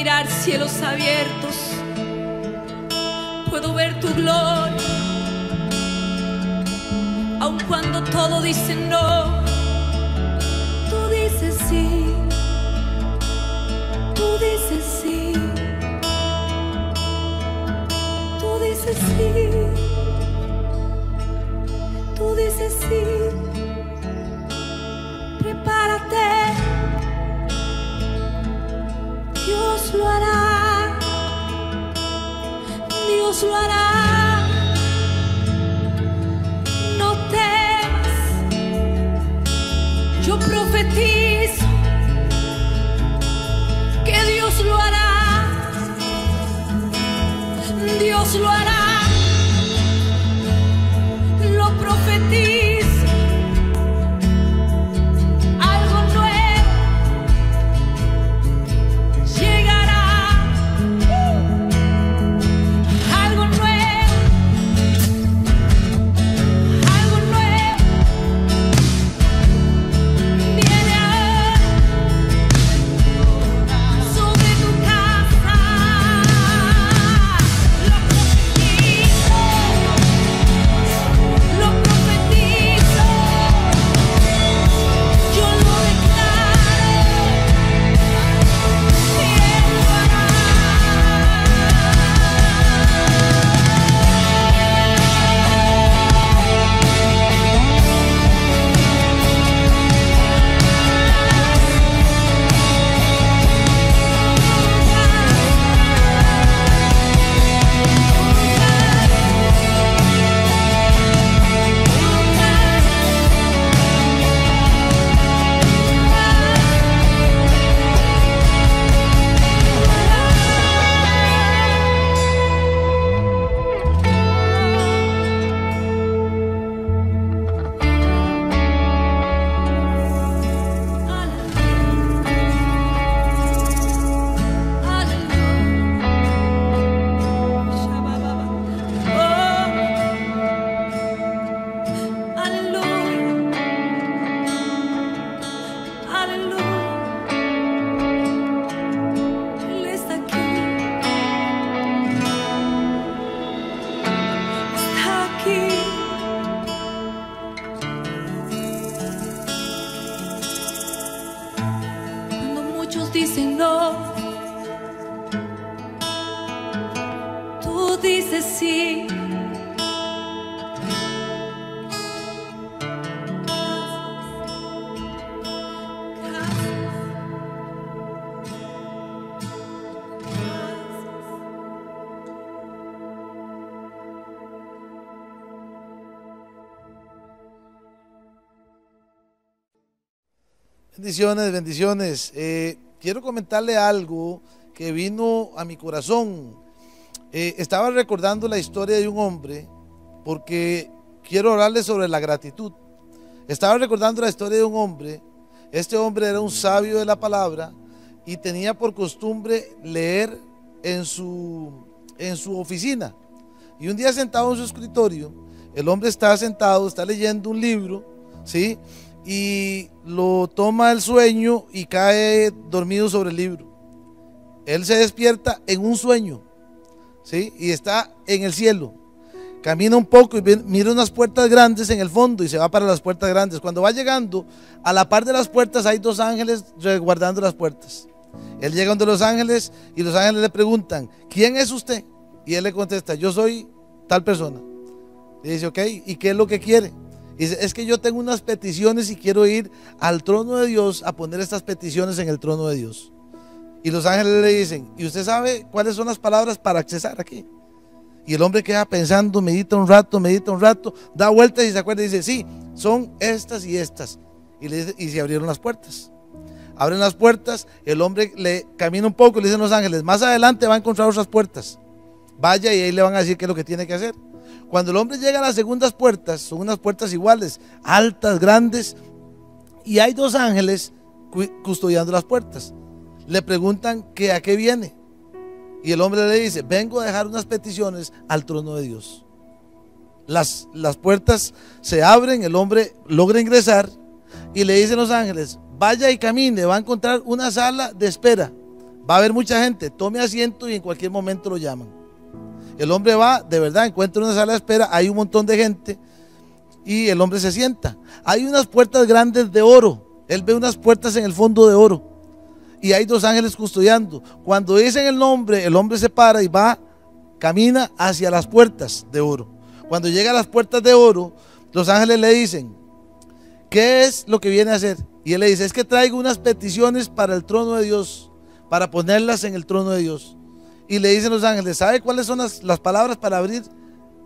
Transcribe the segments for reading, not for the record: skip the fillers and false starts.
mirar cielos abiertos, puedo ver tu gloria, aun cuando todo dice no, tú dices sí, tú dices sí, tú dices sí, tú dices sí. Prepárate, Dios lo hará, Dios lo hará. No temas, yo profetizo que Dios lo hará, Dios lo hará, lo profetizo. Dicen no, tú dices sí. Bendiciones, bendiciones. Quiero comentarle algo que vino a mi corazón. Estaba recordando la historia de un hombre porque quiero hablarle sobre la gratitud. Estaba recordando la historia de un hombre. Este hombre era un sabio de la palabra y tenía por costumbre leer en su oficina. Y un día sentado en su escritorio, el hombre está sentado, está leyendo un libro, ¿sí? Y lo toma el sueño y cae dormido sobre el libro. Él se despierta en un sueño, ¿sí? Y está en el cielo. Camina un poco y mira unas puertas grandes en el fondo y se va para las puertas grandes. Cuando va llegando, a la par de las puertas hay dos ángeles resguardando las puertas. Él llega donde los ángeles y los ángeles le preguntan: ¿quién es usted? Y él le contesta: yo soy tal persona. Y dice: ok, ¿y qué es lo que quiere? Dice: es que yo tengo unas peticiones y quiero ir al trono de Dios a poner estas peticiones en el trono de Dios. Y los ángeles le dicen: ¿y usted sabe cuáles son las palabras para accesar aquí? Y el hombre queda pensando, medita un rato, da vueltas y se acuerda y dice: sí, son estas y estas. Y se abrieron las puertas. Abren las puertas, el hombre le camina un poco y le dicen los ángeles: más adelante va a encontrar otras puertas. Vaya y ahí le van a decir qué es lo que tiene que hacer. Cuando el hombre llega a las segundas puertas, son unas puertas iguales, altas, grandes, y hay dos ángeles custodiando las puertas. Le preguntan que a qué viene. Y el hombre le dice: vengo a dejar unas peticiones al trono de Dios. Las puertas se abren, el hombre logra ingresar y le dicen los ángeles: vaya y camine, va a encontrar una sala de espera. va a haber mucha gente, tome asiento y en cualquier momento lo llaman. El hombre va, de verdad, encuentra una sala de espera, hay un montón de gente y el hombre se sienta. Hay unas puertas grandes de oro, él ve unas puertas en el fondo de oro y hay 2 ángeles custodiando. Cuando dicen el nombre, el hombre se para y va, camina hacia las puertas de oro. Cuando llega a las puertas de oro, los ángeles le dicen, ¿qué es lo que viene a hacer? Y él le dice, es que traigo unas peticiones para el trono de Dios, para ponerlas en el trono de Dios. Y le dicen los ángeles, ¿sabe cuáles son las palabras para abrir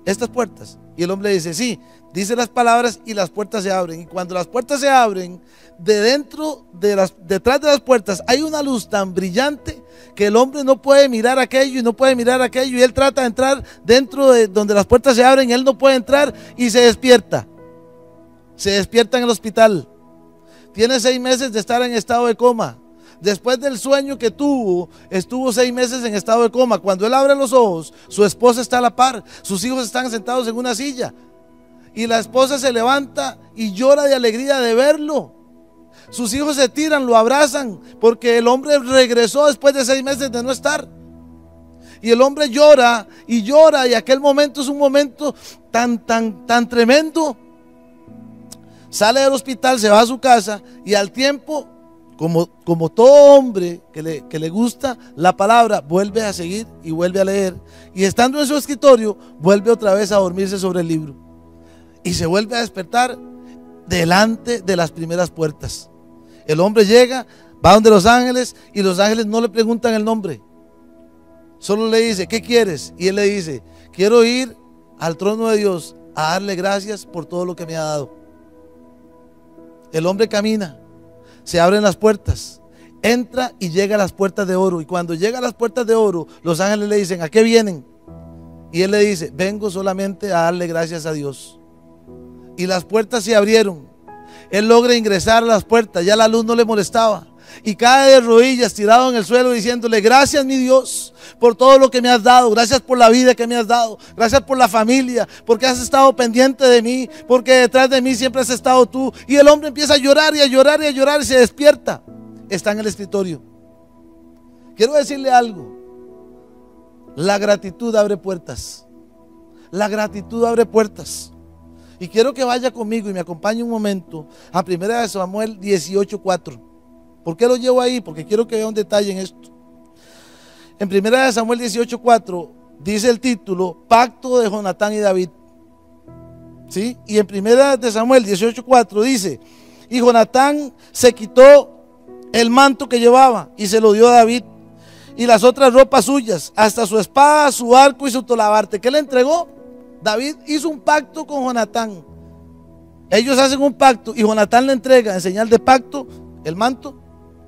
estas puertas? Y el hombre dice, sí, dice las palabras y las puertas se abren. Y cuando las puertas se abren, detrás de las puertas hay una luz tan brillante que el hombre no puede mirar aquello y no puede mirar aquello. Y él trata de entrar dentro de donde las puertas se abren, y él no puede entrar y se despierta. Se despierta en el hospital. Tiene 6 meses de estar en estado de coma. Después del sueño que tuvo, estuvo 6 meses en estado de coma. Cuando él abre los ojos, su esposa está a la par, sus hijos están sentados en una silla y la esposa se levanta y llora de alegría de verlo. Sus hijos se tiran, lo abrazan, porque el hombre regresó después de 6 meses de no estar. Y el hombre llora, y aquel momento es un momento tan tremendo. Sale del hospital, se va a su casa y al tiempo, como todo hombre que le gusta la palabra, vuelve a seguir y vuelve a leer. Y estando en su escritorio, vuelve otra vez a dormirse sobre el libro. Y se vuelve a despertar delante de las primeras puertas. El hombre llega, va donde los ángeles y los ángeles no le preguntan el nombre. Solo le dice, ¿qué quieres? Y él le dice, quiero ir al trono de Dios a darle gracias por todo lo que me ha dado. El hombre camina, se abren las puertas, entra y llega a las puertas de oro. Y cuando llega a las puertas de oro, los ángeles le dicen, ¿a qué vienen? Y él le dice, vengo solamente a darle gracias a Dios. Y las puertas se abrieron. Él logra ingresar a las puertas, ya la luz no le molestaba. Y cae de rodillas, tirado en el suelo, diciéndole, gracias mi Dios por todo lo que me has dado, gracias por la vida que me has dado, gracias por la familia, porque has estado pendiente de mí, porque detrás de mí siempre has estado tú. Y el hombre empieza a llorar y a llorar y a llorar y se despierta. Está en el escritorio. Quiero decirle algo, la gratitud abre puertas. La gratitud abre puertas. Y quiero que vaya conmigo y me acompañe un momento a 1 Samuel 18:4. ¿Por qué lo llevo ahí? Porque quiero que vea un detalle en esto. En 1 Samuel 18:4 dice el título, Pacto de Jonatán y David. ¿Sí? Y en 1 Samuel 18:4 dice, y Jonatán se quitó el manto que llevaba y se lo dio a David y las otras ropas suyas, hasta su espada, su arco y su tolabarte. ¿Qué le entregó? David hizo un pacto con Jonatán. Ellos hacen un pacto y Jonatán le entrega en señal de pacto el manto,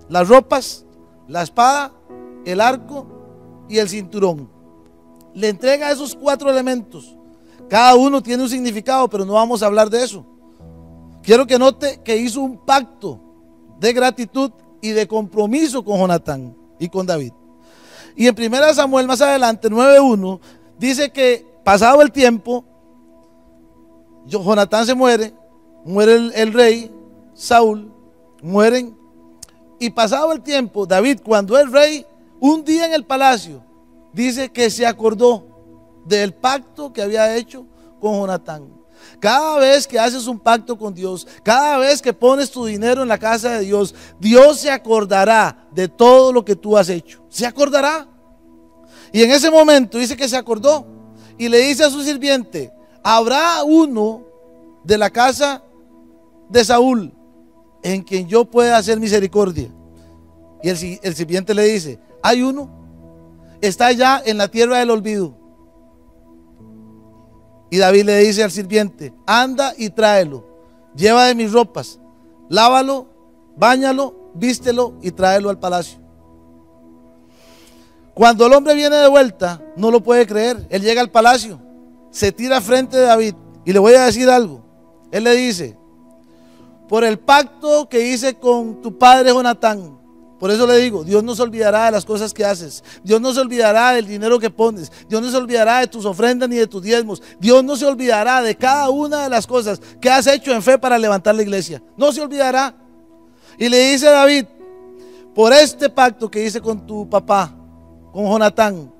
las ropas, la espada, el arco y el cinturón. Le entrega esos 4 elementos. Cada uno tiene un significado, pero no vamos a hablar de eso. Quiero que note que hizo un pacto de gratitud y de compromiso con Jonatán y con David. Y en 1 Samuel más adelante 9:1 dice que pasado el tiempo, Jonatán se muere el rey Saúl, mueren. Y pasado el tiempo, David, cuando es rey, un día en el palacio, dice que se acordó del pacto que había hecho con Jonatán. Cada vez que haces un pacto con Dios, cada vez que pones tu dinero en la casa de Dios, Dios se acordará de todo lo que tú has hecho. Se acordará. Y en ese momento dice que se acordó y le dice a su sirviente, habrá uno de la casa de Saúl en quien yo pueda hacer misericordia. Y el sirviente le dice, hay uno, está allá en la tierra del olvido. Y David le dice al sirviente, anda y tráelo, lleva de mis ropas, lávalo, báñalo, vístelo y tráelo al palacio. Cuando el hombre viene de vuelta, no lo puede creer. Él llega al palacio, se tira frente de David y le voy a decir algo. Él le dice, por el pacto que hice con tu padre Jonatán, por eso le digo, Dios no se olvidará de las cosas que haces, Dios no se olvidará del dinero que pones, Dios no se olvidará de tus ofrendas ni de tus diezmos, Dios no se olvidará de cada una de las cosas que has hecho en fe para levantar la iglesia, no se olvidará. Y le dice a David, por este pacto que hice con tu papá, con Jonatán,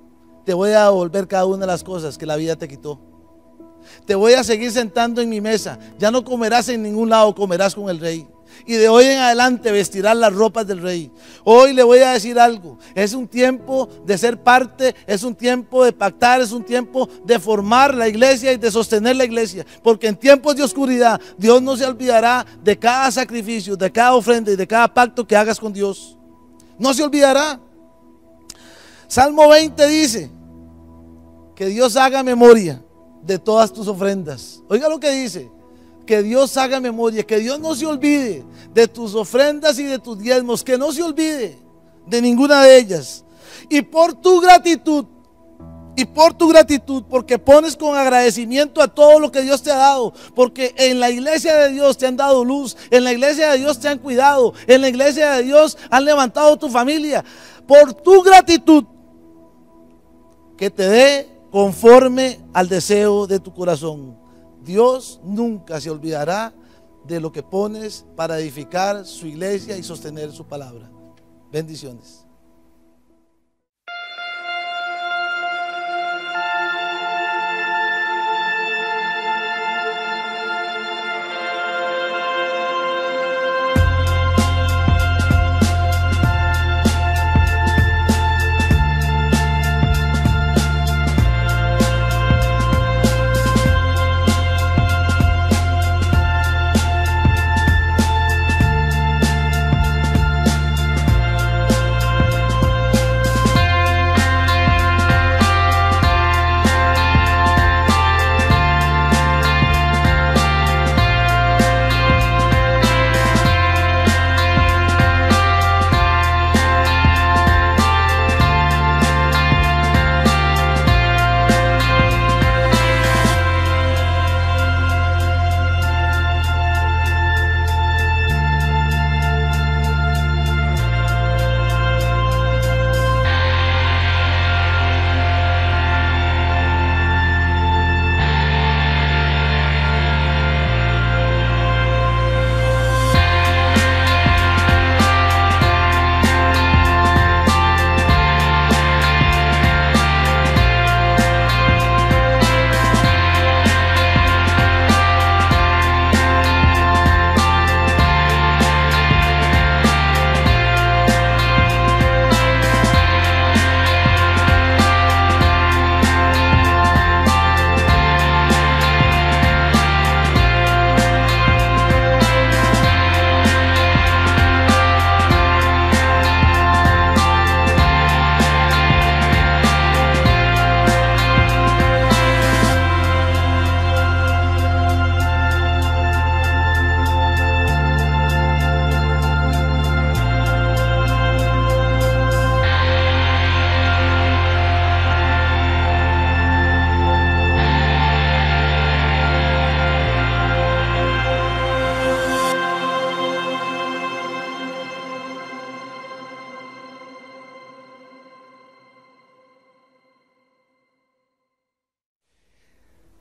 te voy a devolver cada una de las cosas que la vida te quitó. Te voy a seguir sentando en mi mesa. Ya no comerás en ningún lado, comerás con el rey. Y de hoy en adelante vestirás las ropas del rey. Hoy le voy a decir algo. Es un tiempo de ser parte, es un tiempo de pactar, es un tiempo de formar la iglesia y de sostener la iglesia. Porque en tiempos de oscuridad, Dios no se olvidará de cada sacrificio, de cada ofrenda y de cada pacto que hagas con Dios. No se olvidará. Salmo 20 dice que Dios haga memoria de todas tus ofrendas. Oiga lo que dice. Que Dios haga memoria, que Dios no se olvide de tus ofrendas y de tus diezmos, que no se olvide de ninguna de ellas. Y por tu gratitud, porque pones con agradecimiento a todo lo que Dios te ha dado, porque en la iglesia de Dios te han dado luz, en la iglesia de Dios te han cuidado, en la iglesia de Dios han levantado tu familia. Por tu gratitud, que te dé conforme al deseo de tu corazón. Dios nunca se olvidará de lo que pones para edificar su iglesia y sostener su palabra. Bendiciones.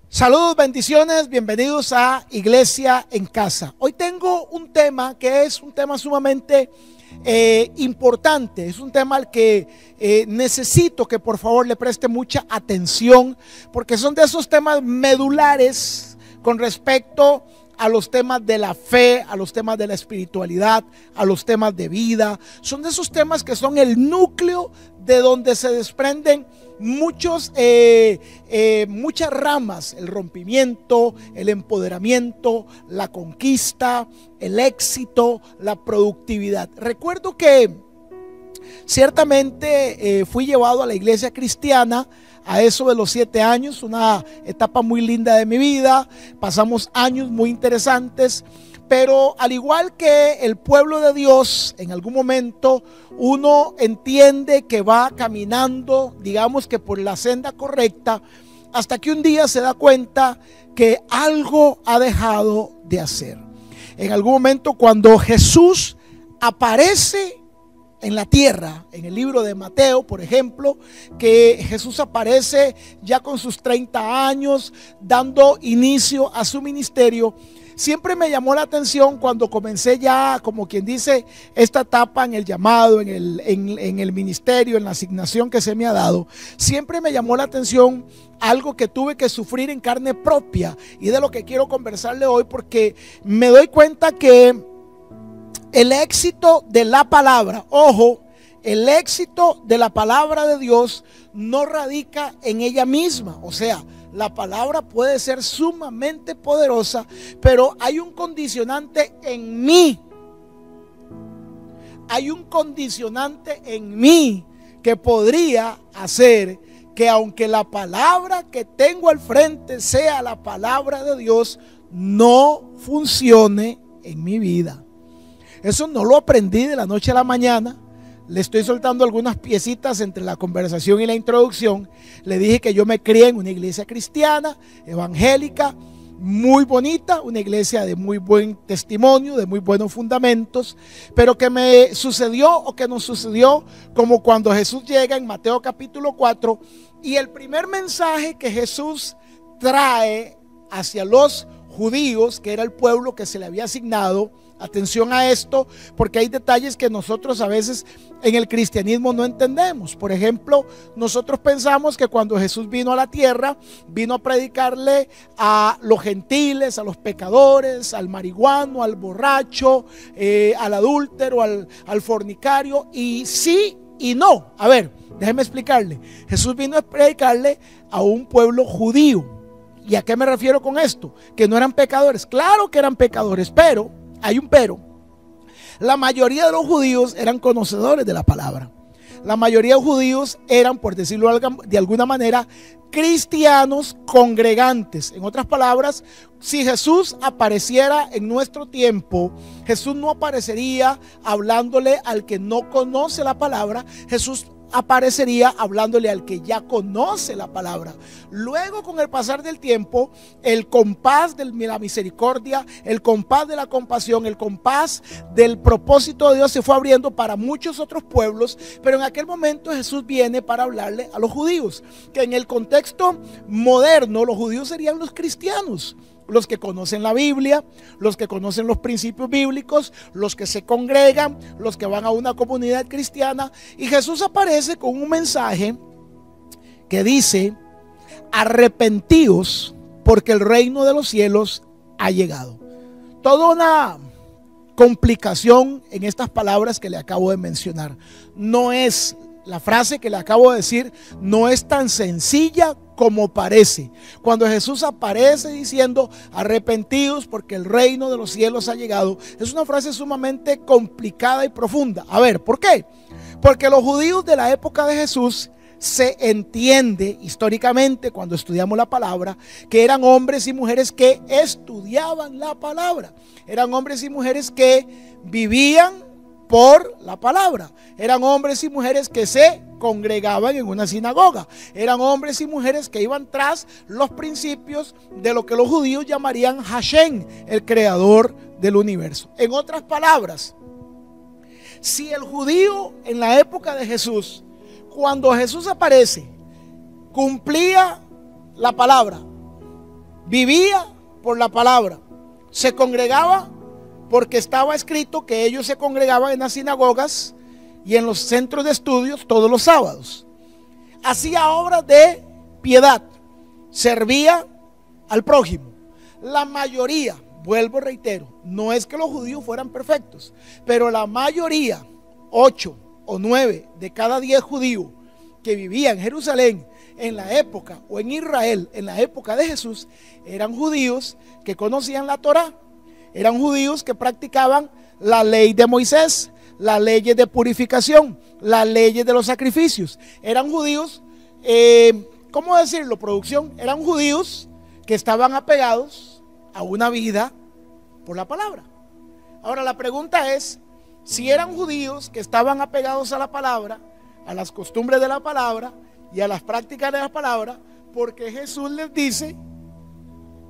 Saludos, bendiciones, bienvenidos a Iglesia en Casa. Hoy tengo un tema que es un tema sumamente importante, es un tema al que necesito que por favor le preste mucha atención, porque son de esos temas medulares con respecto a los temas de la fe, a los temas de la espiritualidad, a los temas de vida. Son de esos temas que son el núcleo de donde se desprenden muchas ramas: el rompimiento, el empoderamiento, la conquista, el éxito, la productividad. Recuerdo que ciertamente fui llevado a la iglesia cristiana a eso de los 7 años, una etapa muy linda de mi vida. Pasamos años muy interesantes, pero al igual que el pueblo de Dios, en algún momento uno entiende que va caminando, digamos que por la senda correcta, hasta que un día se da cuenta que algo ha dejado de hacer. En algún momento, cuando Jesús aparece en la tierra, en el libro de Mateo, por ejemplo, que Jesús aparece ya con sus 30 años, dando inicio a su ministerio, siempre me llamó la atención cuando comencé ya, como quien dice, esta etapa en el llamado, en el ministerio, en la asignación que se me ha dado. Siempre me llamó la atención algo que tuve que sufrir en carne propia y de lo que quiero conversarle hoy, porque me doy cuenta que el éxito de la palabra, ojo, el éxito de la palabra de Dios no radica en ella misma. O sea, la palabra puede ser sumamente poderosa, pero hay un condicionante en mí. Hay un condicionante en mí que podría hacer que, aunque la palabra que tengo al frente sea la palabra de Dios, no funcione en mi vida. Eso no lo aprendí de la noche a la mañana. Le estoy soltando algunas piecitas entre la conversación y la introducción. Le dije que yo me crié en una iglesia cristiana, evangélica, muy bonita, una iglesia de muy buen testimonio, de muy buenos fundamentos, pero que me sucedió o que nos sucedió como cuando Jesús llega en Mateo capítulo 4 y el primer mensaje que Jesús trae hacia los judíos, que era el pueblo que se le había asignado. Atención a esto, porque hay detalles que nosotros a veces en el cristianismo no entendemos. Por ejemplo, nosotros pensamos que cuando Jesús vino a la tierra, vino a predicarle a los gentiles, a los pecadores, al marihuano, al borracho, al adúltero, al fornicario, y sí y no. A ver, déjeme explicarle. Jesús vino a predicarle a un pueblo judío. ¿Y a qué me refiero con esto? Que no eran pecadores. Claro que eran pecadores, pero hay un pero. La mayoría de los judíos eran conocedores de la palabra. La mayoría de judíos eran, por decirlo de alguna manera, cristianos congregantes. En otras palabras, si Jesús apareciera en nuestro tiempo, Jesús no aparecería hablándole al que no conoce la palabra. Jesús aparecería hablándole al que ya conoce la palabra. Luego, con el pasar del tiempo, el compás de la misericordia, el compás de la compasión, el compás del propósito de Dios se fue abriendo para muchos otros pueblos, pero en aquel momento Jesús viene para hablarle a los judíos, que en el contexto moderno los judíos serían los cristianos, los que conocen la Biblia, los que conocen los principios bíblicos, los que se congregan, los que van a una comunidad cristiana. Y Jesús aparece con un mensaje que dice: arrepentíos, porque el reino de los cielos ha llegado. Toda una complicación en estas palabras que le acabo de mencionar. No es, la frase que le acabo de decir, no es tan sencilla como parece. Cuando Jesús aparece diciendo arrepentidos porque el reino de los cielos ha llegado, es una frase sumamente complicada y profunda. A ver, ¿por qué? Porque los judíos de la época de Jesús, se entiende históricamente, cuando estudiamos la palabra, que eran hombres y mujeres que estudiaban la palabra. Eran hombres y mujeres que vivían por la palabra. Eran hombres y mujeres que se congregaban en una sinagoga. Eran hombres y mujeres que iban tras los principios de lo que los judíos llamarían Hashem, el creador del universo. En otras palabras, si el judío en la época de Jesús, cuando Jesús aparece, cumplía la palabra, vivía por la palabra, se congregaba porque estaba escrito que ellos se congregaban en las sinagogas y en los centros de estudios todos los sábados. Hacía obras de piedad, servía al prójimo. La mayoría, vuelvo, reitero, no es que los judíos fueran perfectos, pero la mayoría, 8 o 9 de cada 10 judíos que vivían en Jerusalén en la época, o en Israel en la época de Jesús, eran judíos que conocían la Torá. Eran judíos que practicaban la ley de Moisés, las leyes de purificación, las leyes de los sacrificios. Eran judíos, ¿cómo decirlo, producción? Eran judíos que estaban apegados a una vida por la palabra. Ahora la pregunta es, si eran judíos que estaban apegados a la palabra, a las costumbres de la palabra y a las prácticas de la palabra, ¿por qué Jesús les dice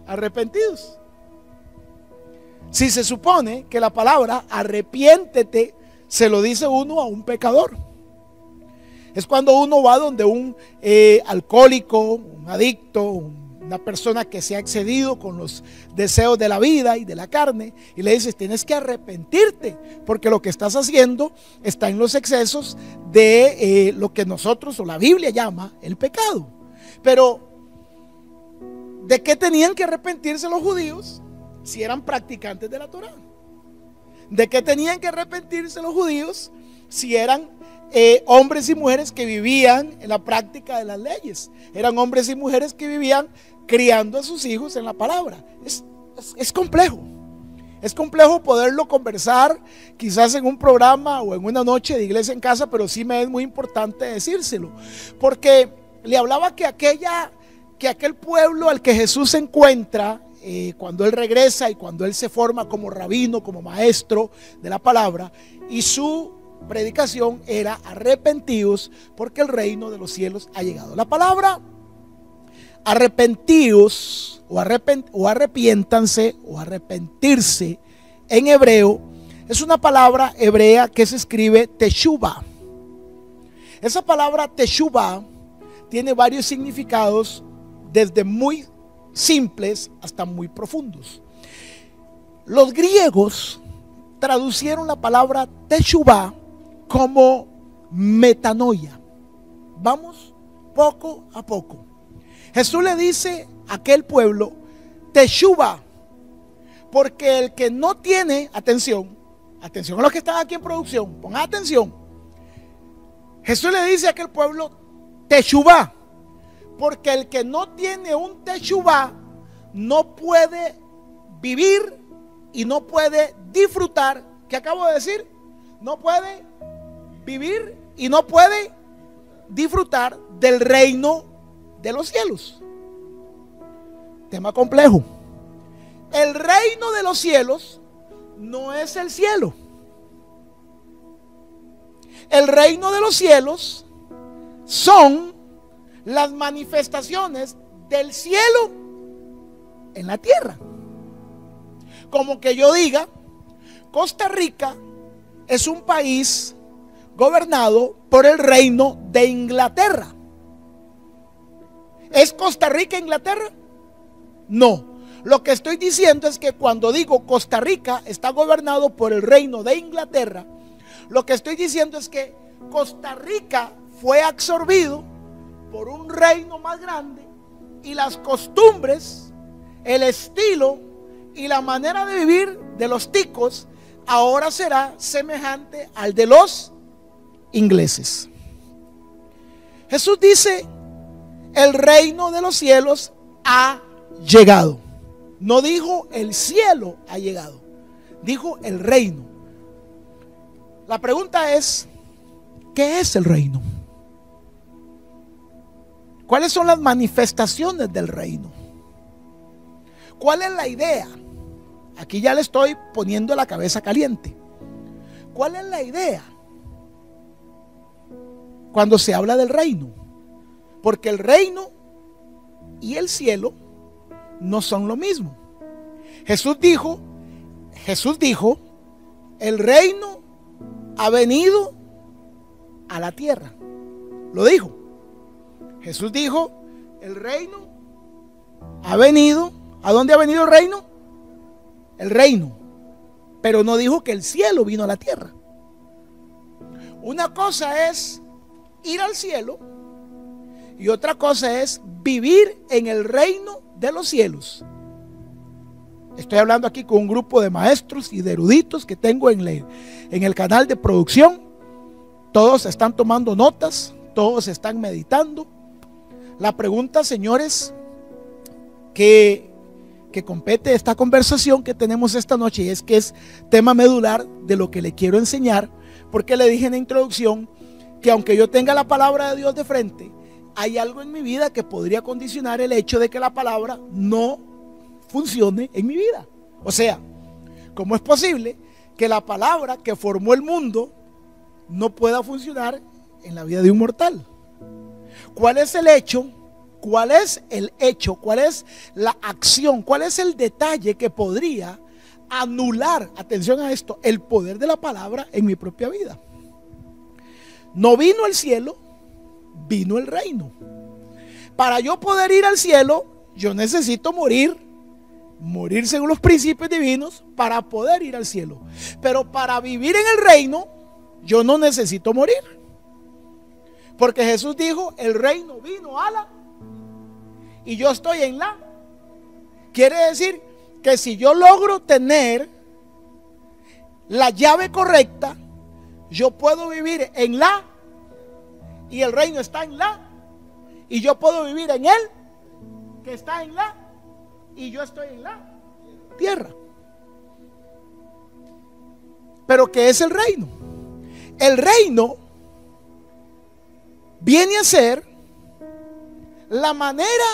arrepentidos? Si se supone que la palabra arrepiéntete se lo dice uno a un pecador. Es cuando uno va donde un alcohólico, un adicto, un una persona que se ha excedido con los deseos de la vida y de la carne, y le dices, tienes que arrepentirte, porque lo que estás haciendo está en los excesos de lo que nosotros o la Biblia llama el pecado. Pero, ¿de qué tenían que arrepentirse los judíos si eran practicantes de la Torá? ¿De qué tenían que arrepentirse los judíos si eran hombres y mujeres que vivían en la práctica de las leyes? Eran hombres y mujeres que vivían criando a sus hijos en la palabra. Es complejo. Es complejo poderlo conversar quizás en un programa o en una noche de iglesia en casa, pero sí me es muy importante decírselo, porque le hablaba que aquel pueblo al que Jesús se encuentra cuando Él regresa y cuando Él se forma como rabino, como maestro de la palabra, y su predicación era arrepentidos porque el reino de los cielos ha llegado. La palabra arrepentidos o arrepiéntanse o arrepentirse en hebreo es una palabra hebrea que se escribe teshuva. Esa palabra teshuva tiene varios significados, desde muy simples hasta muy profundos. Los griegos traducieron la palabra teshuva como metanoia. Vamos poco a poco. Jesús le dice a aquel pueblo teshuva, porque el que no tiene, atención a los que están aquí en producción, pongan atención. Jesús le dice a aquel pueblo teshuva, porque el que no tiene un teshuva no puede vivir y no puede disfrutar. ¿Qué acabo de decir? No puede vivir y no puede disfrutar del reino de los cielos. Tema complejo. El reino de los cielos no es el cielo. El reino de los cielos son las manifestaciones del cielo en la tierra. Como que yo diga, Costa Rica es un país gobernado por el reino de Inglaterra. ¿Es Costa Rica Inglaterra? No. Lo que estoy diciendo es que cuando digo Costa Rica está gobernado por el reino de Inglaterra, lo que estoy diciendo es que Costa Rica fue absorbido por un reino más grande y las costumbres, el estilo y la manera de vivir de los ticos ahora será semejante al de los ingleses. Jesús dice, el reino de los cielos ha llegado. No dijo el cielo ha llegado, dijo el reino. La pregunta es, ¿qué es el reino? ¿Cuáles son las manifestaciones del reino? ¿Cuál es la idea? Aquí ya le estoy poniendo la cabeza caliente. ¿Cuál es la idea cuando se habla del reino? Porque el reino y el cielo no son lo mismo. Jesús dijo, el reino ha venido a la tierra. Lo dijo. Jesús dijo, el reino ha venido. ¿A dónde ha venido el reino? El reino. Pero no dijo que el cielo vino a la tierra. Una cosa es ir al cielo y otra cosa es vivir en el reino de los cielos. Estoy hablando aquí con un grupo de maestros y de eruditos que tengo en el canal de producción. Todos están tomando notas, todos están meditando. La pregunta, señores, que compete esta conversación que tenemos esta noche, y es que es tema medular de lo que le quiero enseñar, porque le dije en la introducción que aunque yo tenga la palabra de Dios de frente, hay algo en mi vida que podría condicionar el hecho de que la palabra no funcione en mi vida. O sea, ¿cómo es posible que la palabra que formó el mundo no pueda funcionar en la vida de un mortal? ¿Cuál es el hecho? ¿Cuál es el hecho? ¿Cuál es la acción? ¿Cuál es el detalle que podría anular, atención a esto, el poder de la palabra en mi propia vida? No vino el cielo, vino el reino. Para yo poder ir al cielo, yo necesito morir según los principios divinos para poder ir al cielo. Pero para vivir en el reino, yo no necesito morir. Porque Jesús dijo, el reino vino a la, y yo estoy en la. Quiere decir que si yo logro tener la llave correcta, yo puedo vivir en la, y el reino está en la, y yo puedo vivir en él, que está en la, y yo estoy en la tierra. Pero ¿qué es el reino? El reino viene a ser la manera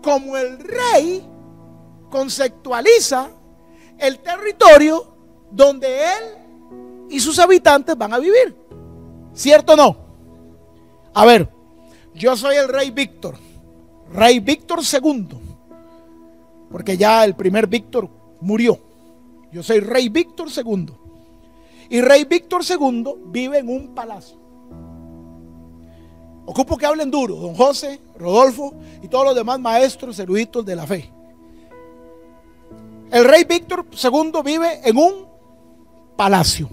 como el rey conceptualiza el territorio donde él y sus habitantes van a vivir. ¿Cierto o no? A ver, yo soy el rey Víctor II, porque ya el primer Víctor murió. Yo soy rey Víctor II. Y rey Víctor II vive en un palacio. Ocupo que hablen duro, don José, Rodolfo y todos los demás maestros eruditos de la fe. El rey Víctor II vive en un palacio.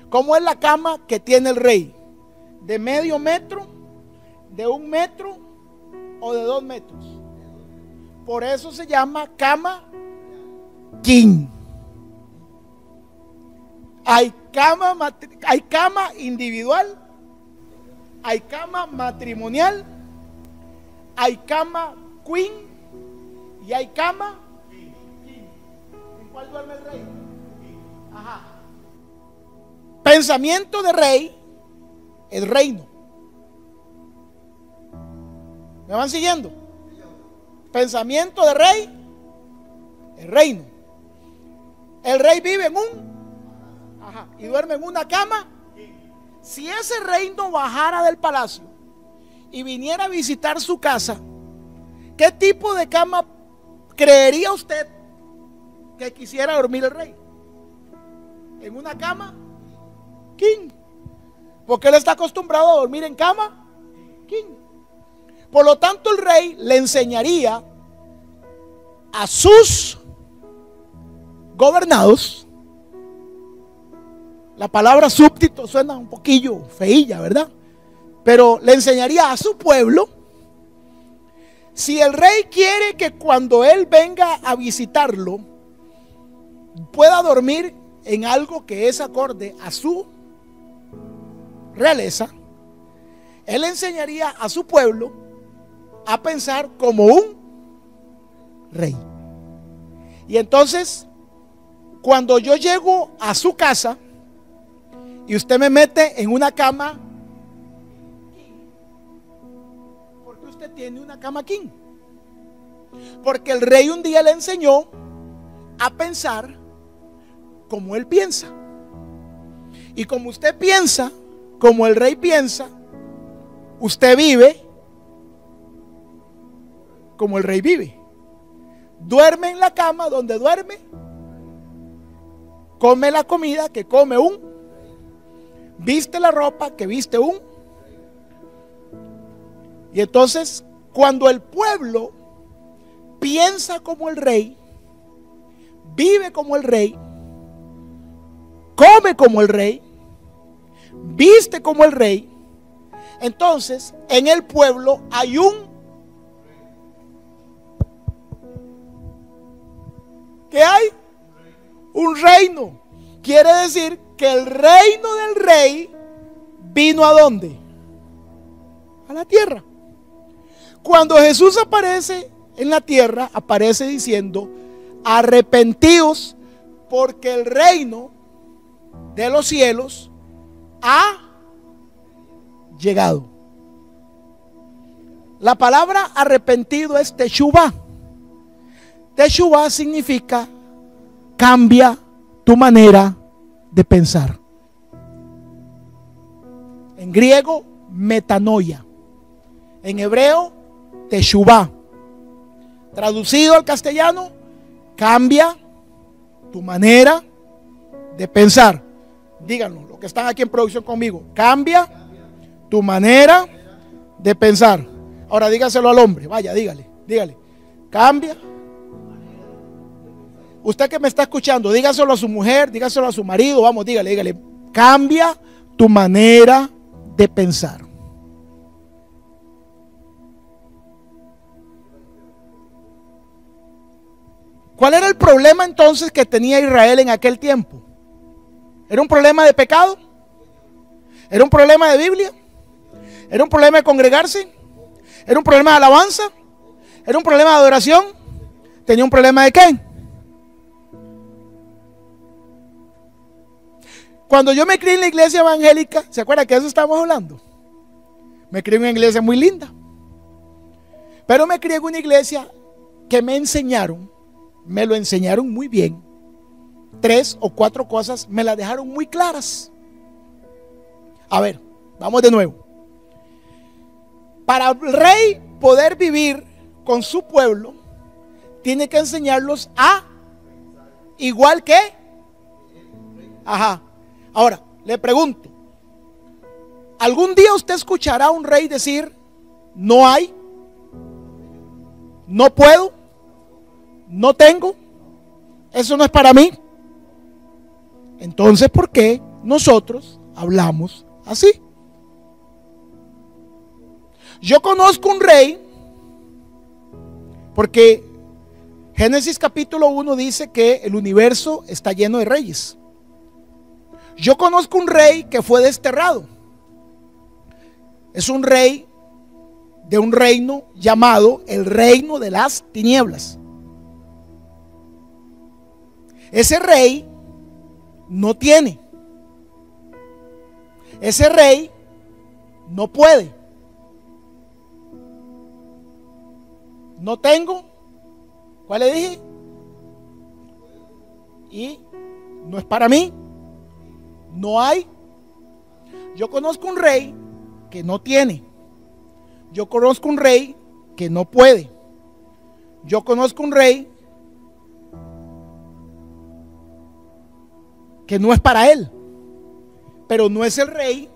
¿Cómo es la cama que tiene el rey? ¿De medio metro? ¿De 1 metro? ¿O de 2 metros? Por eso se llama cama king. Hay cama individual, hay cama matrimonial, hay cama queen y hay cama king. ¿En cuál duerme el rey? Ajá. Pensamiento de rey, el reino. ¿Me van siguiendo? Pensamiento de rey, el reino. El rey vive en y duerme en una cama. Si ese reino bajara del palacio y viniera a visitar su casa, ¿qué tipo de cama creería usted que quisiera dormir el rey? En una cama king, porque él está acostumbrado a dormir en cama king. Por lo tanto, el rey le enseñaría a sus gobernados. La palabra súbdito suena un poquillo feilla, ¿verdad? Pero le enseñaría a su pueblo. Si el rey quiere que cuando él venga a visitarlo pueda dormir en algo que es acorde a su realeza, él enseñaría a su pueblo a pensar como un rey. Y entonces, cuando yo llego a su casa y usted me mete en una cama, porque usted tiene una cama king, porque el rey un día le enseñó a pensar como él piensa. Y como usted piensa como el rey piensa, usted vive como el rey vive. Duerme en la cama donde duerme, come la comida que come un, viste la ropa que viste un. Y entonces, cuando el pueblo piensa como el rey, vive como el rey, come como el rey, viste como el rey, entonces en el pueblo hay ¿qué hay? Un reino. Quiere decir que el reino del rey vino ¿a dónde? A la tierra. Cuando Jesús aparece en la tierra, aparece diciendo: arrepentíos, porque el reino de los cielos ha llegado. La palabra arrepentido es teshuvá. Teshuvá significa cambia tu manera de pensar. En griego, metanoia. En hebreo, teshuvá. Traducido al castellano, cambia tu manera de pensar. Díganlo, los que están aquí en producción conmigo. Cambia tu manera de pensar. Ahora dígaselo al hombre. Vaya, dígale. Cambia. Usted que me está escuchando, dígaselo a su mujer, dígaselo a su marido, vamos, dígale, cambia tu manera de pensar. ¿Cuál era el problema entonces que tenía Israel en aquel tiempo? ¿Era un problema de pecado? ¿Era un problema de Biblia? ¿Era un problema de congregarse? ¿Era un problema de alabanza? ¿Era un problema de adoración? ¿Tenía un problema de qué? Cuando yo me crié en la iglesia evangélica, ¿se acuerda que de eso estábamos hablando? Me crié en una iglesia muy linda. Pero me crié en una iglesia que me lo enseñaron muy bien. 3 o 4 cosas me las dejaron muy claras. A ver, vamos de nuevo. Para el rey poder vivir con su pueblo, tiene que enseñarlos a igual que. Ajá. Ahora, le pregunto, ¿algún día usted escuchará a un rey decir, no hay, no puedo, no tengo, eso no es para mí? Entonces, ¿por qué nosotros hablamos así? Yo conozco un rey, porque Génesis capítulo 1 dice que el universo está lleno de reyes. Yo conozco un rey que fue desterrado. Es un rey de un reino llamado el reino de las tinieblas. Ese rey no tiene. Ese rey no puede. No tengo. ¿Cuál le dije? Y no es para mí. No hay. Yo conozco un rey que no tiene. Yo conozco un rey que no puede. Yo conozco un rey que no es para él, pero no es el rey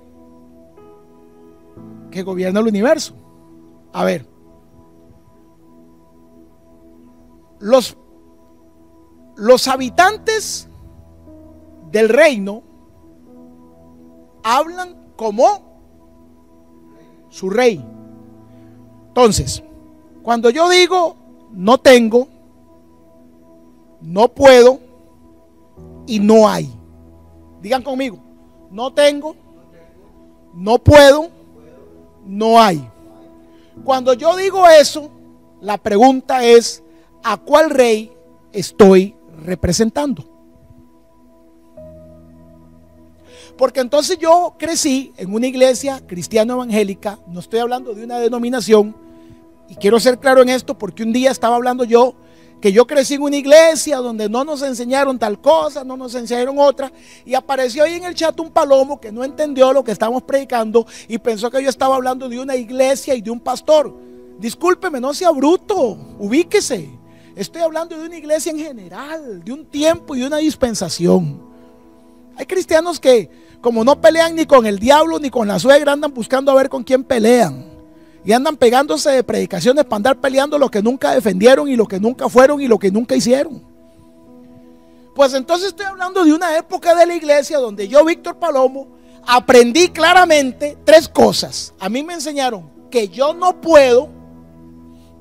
que gobierna el universo. A ver, los habitantes del reino hablan como su rey. Entonces, cuando yo digo no tengo, no puedo y no hay, digan conmigo, no tengo, no puedo, no hay. Cuando yo digo eso, la pregunta es, ¿a cuál rey estoy representando? Porque entonces yo crecí en una iglesia cristiana evangélica, no estoy hablando de una denominación, y quiero ser claro en esto porque un día estaba hablando yo, que yo crecí en una iglesia donde no nos enseñaron tal cosa, no nos enseñaron otra, y apareció ahí en el chat un palomo que no entendió lo que estábamos predicando y pensó que yo estaba hablando de una iglesia y de un pastor. Discúlpeme, no sea bruto, ubíquese. Estoy hablando de una iglesia en general, de un tiempo y de una dispensación. Hay cristianos que, como no pelean ni con el diablo ni con la suegra, andan buscando a ver con quién pelean. Y andan pegándose de predicaciones para andar peleando lo que nunca defendieron y lo que nunca fueron y lo que nunca hicieron. Pues entonces estoy hablando de una época de la iglesia donde yo, Víctor Palomo, aprendí claramente 3 cosas. A mí me enseñaron que yo no puedo,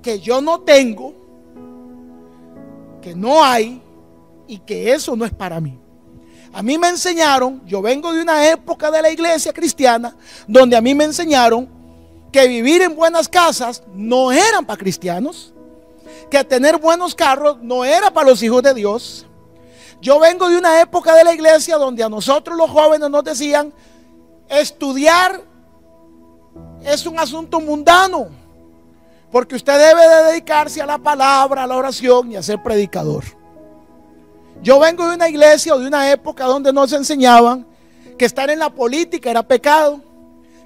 que yo no tengo, que no hay y que eso no es para mí. A mí me enseñaron, yo vengo de una época de la iglesia cristiana donde a mí me enseñaron que vivir en buenas casas no eran para cristianos, que tener buenos carros no era para los hijos de Dios. Yo vengo de una época de la iglesia donde a nosotros los jóvenes nos decían, estudiar es un asunto mundano, porque usted debe de dedicarse a la palabra, a la oración y a ser predicador. Yo vengo de una iglesia o de una época donde nos enseñaban que estar en la política era pecado,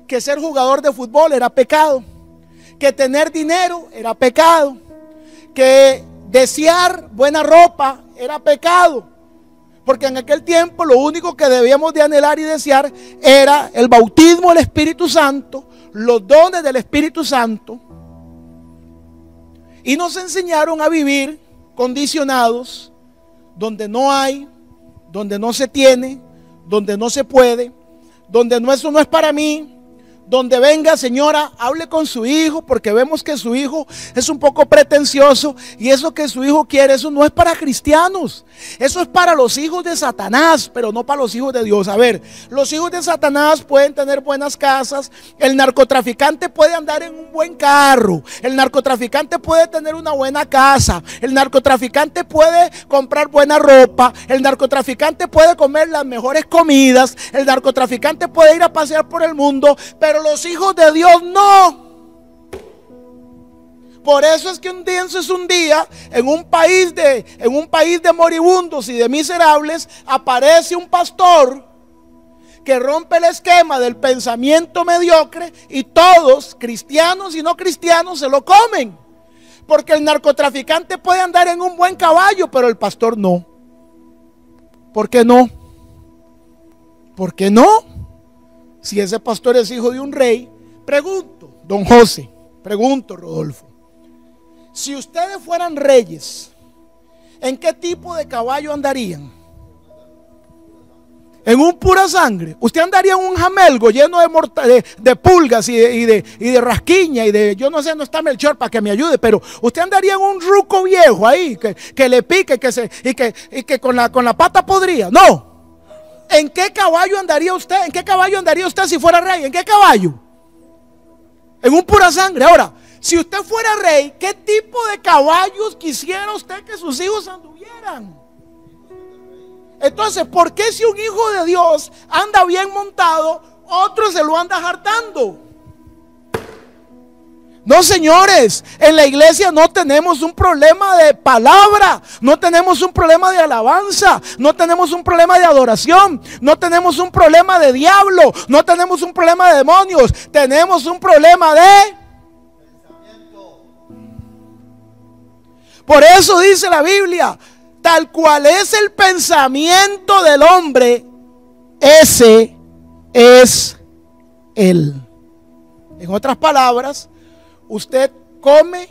que ser jugador de fútbol era pecado, que tener dinero era pecado, que desear buena ropa era pecado, porque en aquel tiempo lo único que debíamos de anhelar y desear era el bautismo del Espíritu Santo, los dones del Espíritu Santo Y nos enseñaron a vivir condicionados, donde no hay, donde no se tiene, donde no se puede, donde no, eso no es para mí. Donde venga, señora, hable con su hijo, porque vemos que su hijo es un poco pretencioso, y eso que su hijo quiere, eso no es para cristianos, eso es para los hijos de Satanás, pero no para los hijos de Dios. A ver, los hijos de Satanás pueden tener buenas casas, el narcotraficante puede andar en un buen carro, el narcotraficante puede tener una buena casa, el narcotraficante puede comprar buena ropa, el narcotraficante puede comer las mejores comidas, el narcotraficante puede ir a pasear por el mundo, pero los hijos de Dios no. Por eso es que un día es un día, en un país de moribundos y de miserables, aparece un pastor que rompe el esquema del pensamiento mediocre, y todos, cristianos y no cristianos, se lo comen. Porque el narcotraficante puede andar en un buen caballo, pero el pastor no. ¿Por qué no? ¿Por qué no? Si ese pastor es hijo de un rey. Pregunto, don José, pregunto, Rodolfo, si ustedes fueran reyes, ¿en qué tipo de caballo andarían? En un pura sangre. Usted andaría en un jamelgo lleno de pulgas y de rasquiña y de, yo no sé, no está Melchor para que me ayude, pero usted andaría en un ruco viejo ahí que le pique y que con la pata podría. No. ¿En qué caballo andaría usted? ¿En qué caballo andaría usted si fuera rey? ¿En qué caballo? En un pura sangre. Ahora, si usted fuera rey, ¿qué tipo de caballos quisiera usted que sus hijos anduvieran? Entonces, ¿por qué si un hijo de Dios anda bien montado, otro se lo anda hartando? No, señores, en la iglesia no tenemos un problema de palabra, no tenemos un problema de alabanza, no tenemos un problema de adoración, no tenemos un problema de diablo, no tenemos un problema de demonios, tenemos un problema de pensamiento. Por eso dice la Biblia, tal cual es el pensamiento del hombre, ese es él. En otras palabras, usted come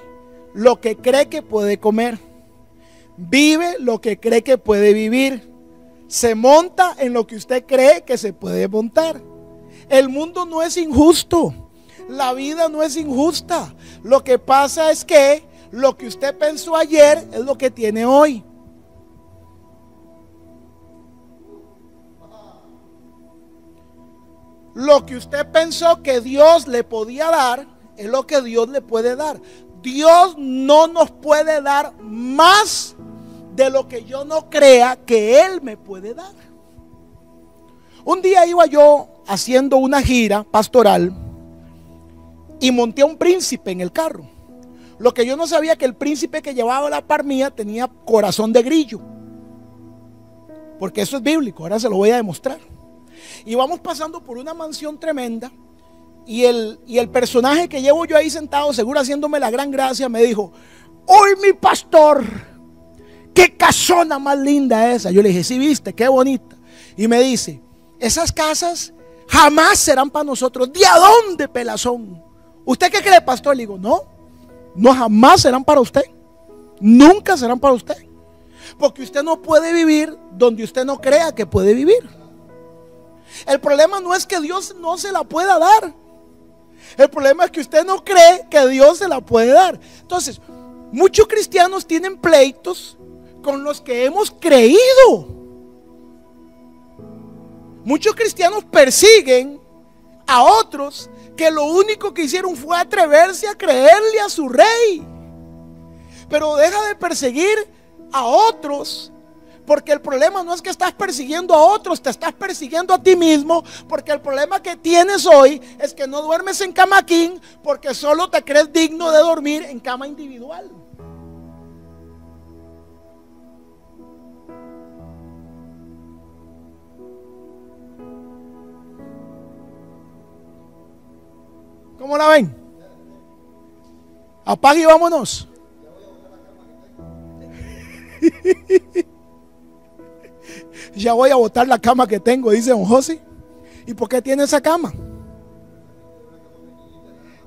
lo que cree que puede comer, vive lo que cree que puede vivir, se monta en lo que usted cree que se puede montar. El mundo no es injusto, la vida no es injusta. Lo que pasa es que lo que usted pensó ayer es lo que tiene hoy. Lo que usted pensó que Dios le podía dar es lo que Dios le puede dar. Dios no nos puede dar más de lo que yo no crea que Él me puede dar. Un día iba yo haciendo una gira pastoral y monté a un príncipe en el carro. Lo que yo no sabía, que el príncipe que llevaba la par mía tenía corazón de grillo, porque eso es bíblico. Ahora se lo voy a demostrar. Y vamos pasando por una mansión tremenda. Y el personaje que llevo yo ahí sentado, seguro haciéndome la gran gracia, me dijo: ¡Uy, mi pastor! ¡Qué casona más linda esa! Yo le dije: sí, viste, qué bonita. Y me dice: esas casas jamás serán para nosotros. ¿De a dónde, pelazón? ¿Usted qué cree, pastor? Le digo: no jamás serán para usted. Nunca serán para usted. Porque usted no puede vivir donde usted no crea que puede vivir. El problema no es que Dios no se la pueda dar. El problema es que usted no cree que Dios se la puede dar. Entonces, muchos cristianos tienen pleitos con los que hemos creído. Muchos cristianos persiguen a otros que lo único que hicieron fue atreverse a creerle a su rey. Pero deja de perseguir a otros, porque el problema no es que estás persiguiendo a otros, te estás persiguiendo a ti mismo. Porque el problema que tienes hoy es que no duermes en cama king, porque solo te crees digno de dormir en cama individual. ¿Cómo la ven? Apague y vámonos. Ya voy a botar la cama que tengo, dice don José. ¿Y por qué tiene esa cama?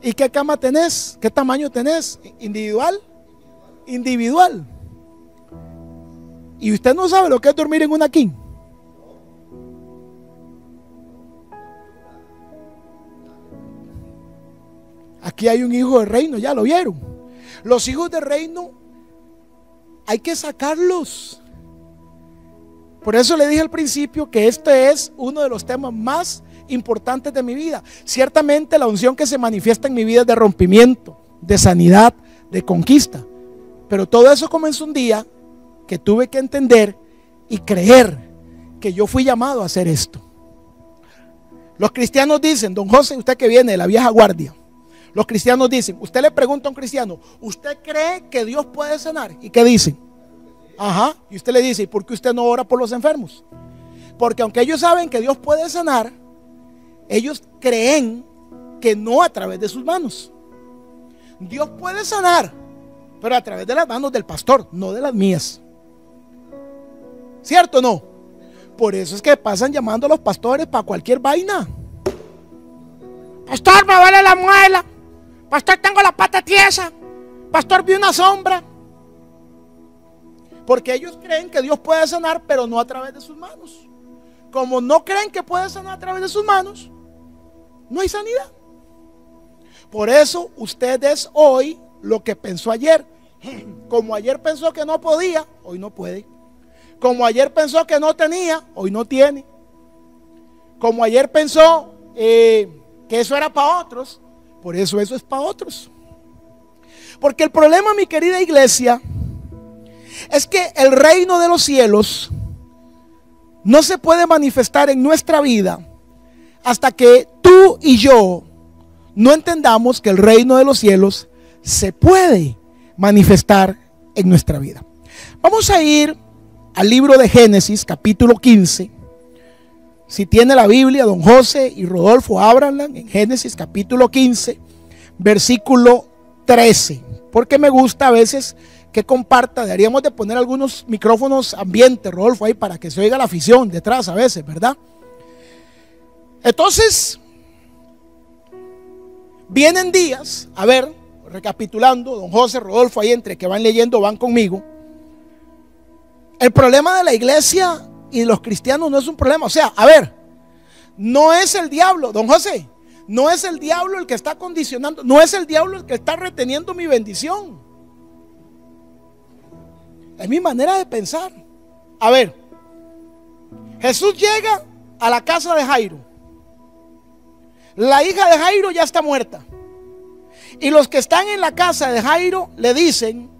¿Y qué cama tenés? ¿Qué tamaño tenés? ¿Individual? individual. Y usted no sabe lo que es dormir en una king. Aquí hay un hijo del reino, ya lo vieron. Los hijos del reino hay que sacarlos. Por eso le dije al principio que este es uno de los temas más importantes de mi vida. Ciertamente la unción que se manifiesta en mi vida es de rompimiento, de sanidad, de conquista. Pero todo eso comenzó un día que tuve que entender y creer que yo fui llamado a hacer esto. Los cristianos dicen, don José, usted que viene de la vieja guardia, los cristianos dicen, usted le pregunta a un cristiano, ¿usted cree que Dios puede sanar? ¿Y qué dicen? Ajá, y usted le dice, ¿y por qué usted no ora por los enfermos? Porque aunque ellos saben que Dios puede sanar, ellos creen que no a través de sus manos. Dios puede sanar, pero a través de las manos del pastor, no de las mías. ¿Cierto o no? Por eso es que pasan llamando a los pastores para cualquier vaina. Pastor, me duele la muela. Pastor, tengo la pata tiesa. Pastor, vi una sombra. Porque ellos creen que Dios puede sanar, pero no a través de sus manos. Como no creen que puede sanar a través de sus manos, no hay sanidad. Por eso usted es hoy lo que pensó ayer. Como ayer pensó que no podía, hoy no puede. Como ayer pensó que no tenía, hoy no tiene. Como ayer pensó que eso era para otros, por eso es para otros. Porque el problema, mi querida iglesia, es que el reino de los cielos no se puede manifestar en nuestra vida hasta que tú y yo no entendamos que el reino de los cielos se puede manifestar en nuestra vida. Vamos a ir al libro de Génesis, capítulo 15. Si tiene la Biblia, don José y Rodolfo, ábranla en Génesis, capítulo 15, versículo 13. Porque me gusta a veces que comparta. Deberíamos de poner algunos micrófonos ambiente, Rodolfo, ahí para que se oiga la afición detrás a veces, ¿verdad? Entonces, vienen días, a ver, recapitulando, don José, Rodolfo, ahí entre que van leyendo, van conmigo. El problema de la iglesia y de los cristianos no es un problema. O sea, a ver, no es el diablo, don José, no es el diablo el que está condicionando, no es el diablo el que está reteniendo mi bendición. Es mi manera de pensar. A ver, Jesús llega a la casa de Jairo. La hija de Jairo ya está muerta. Y los que están en la casa de Jairo le dicen: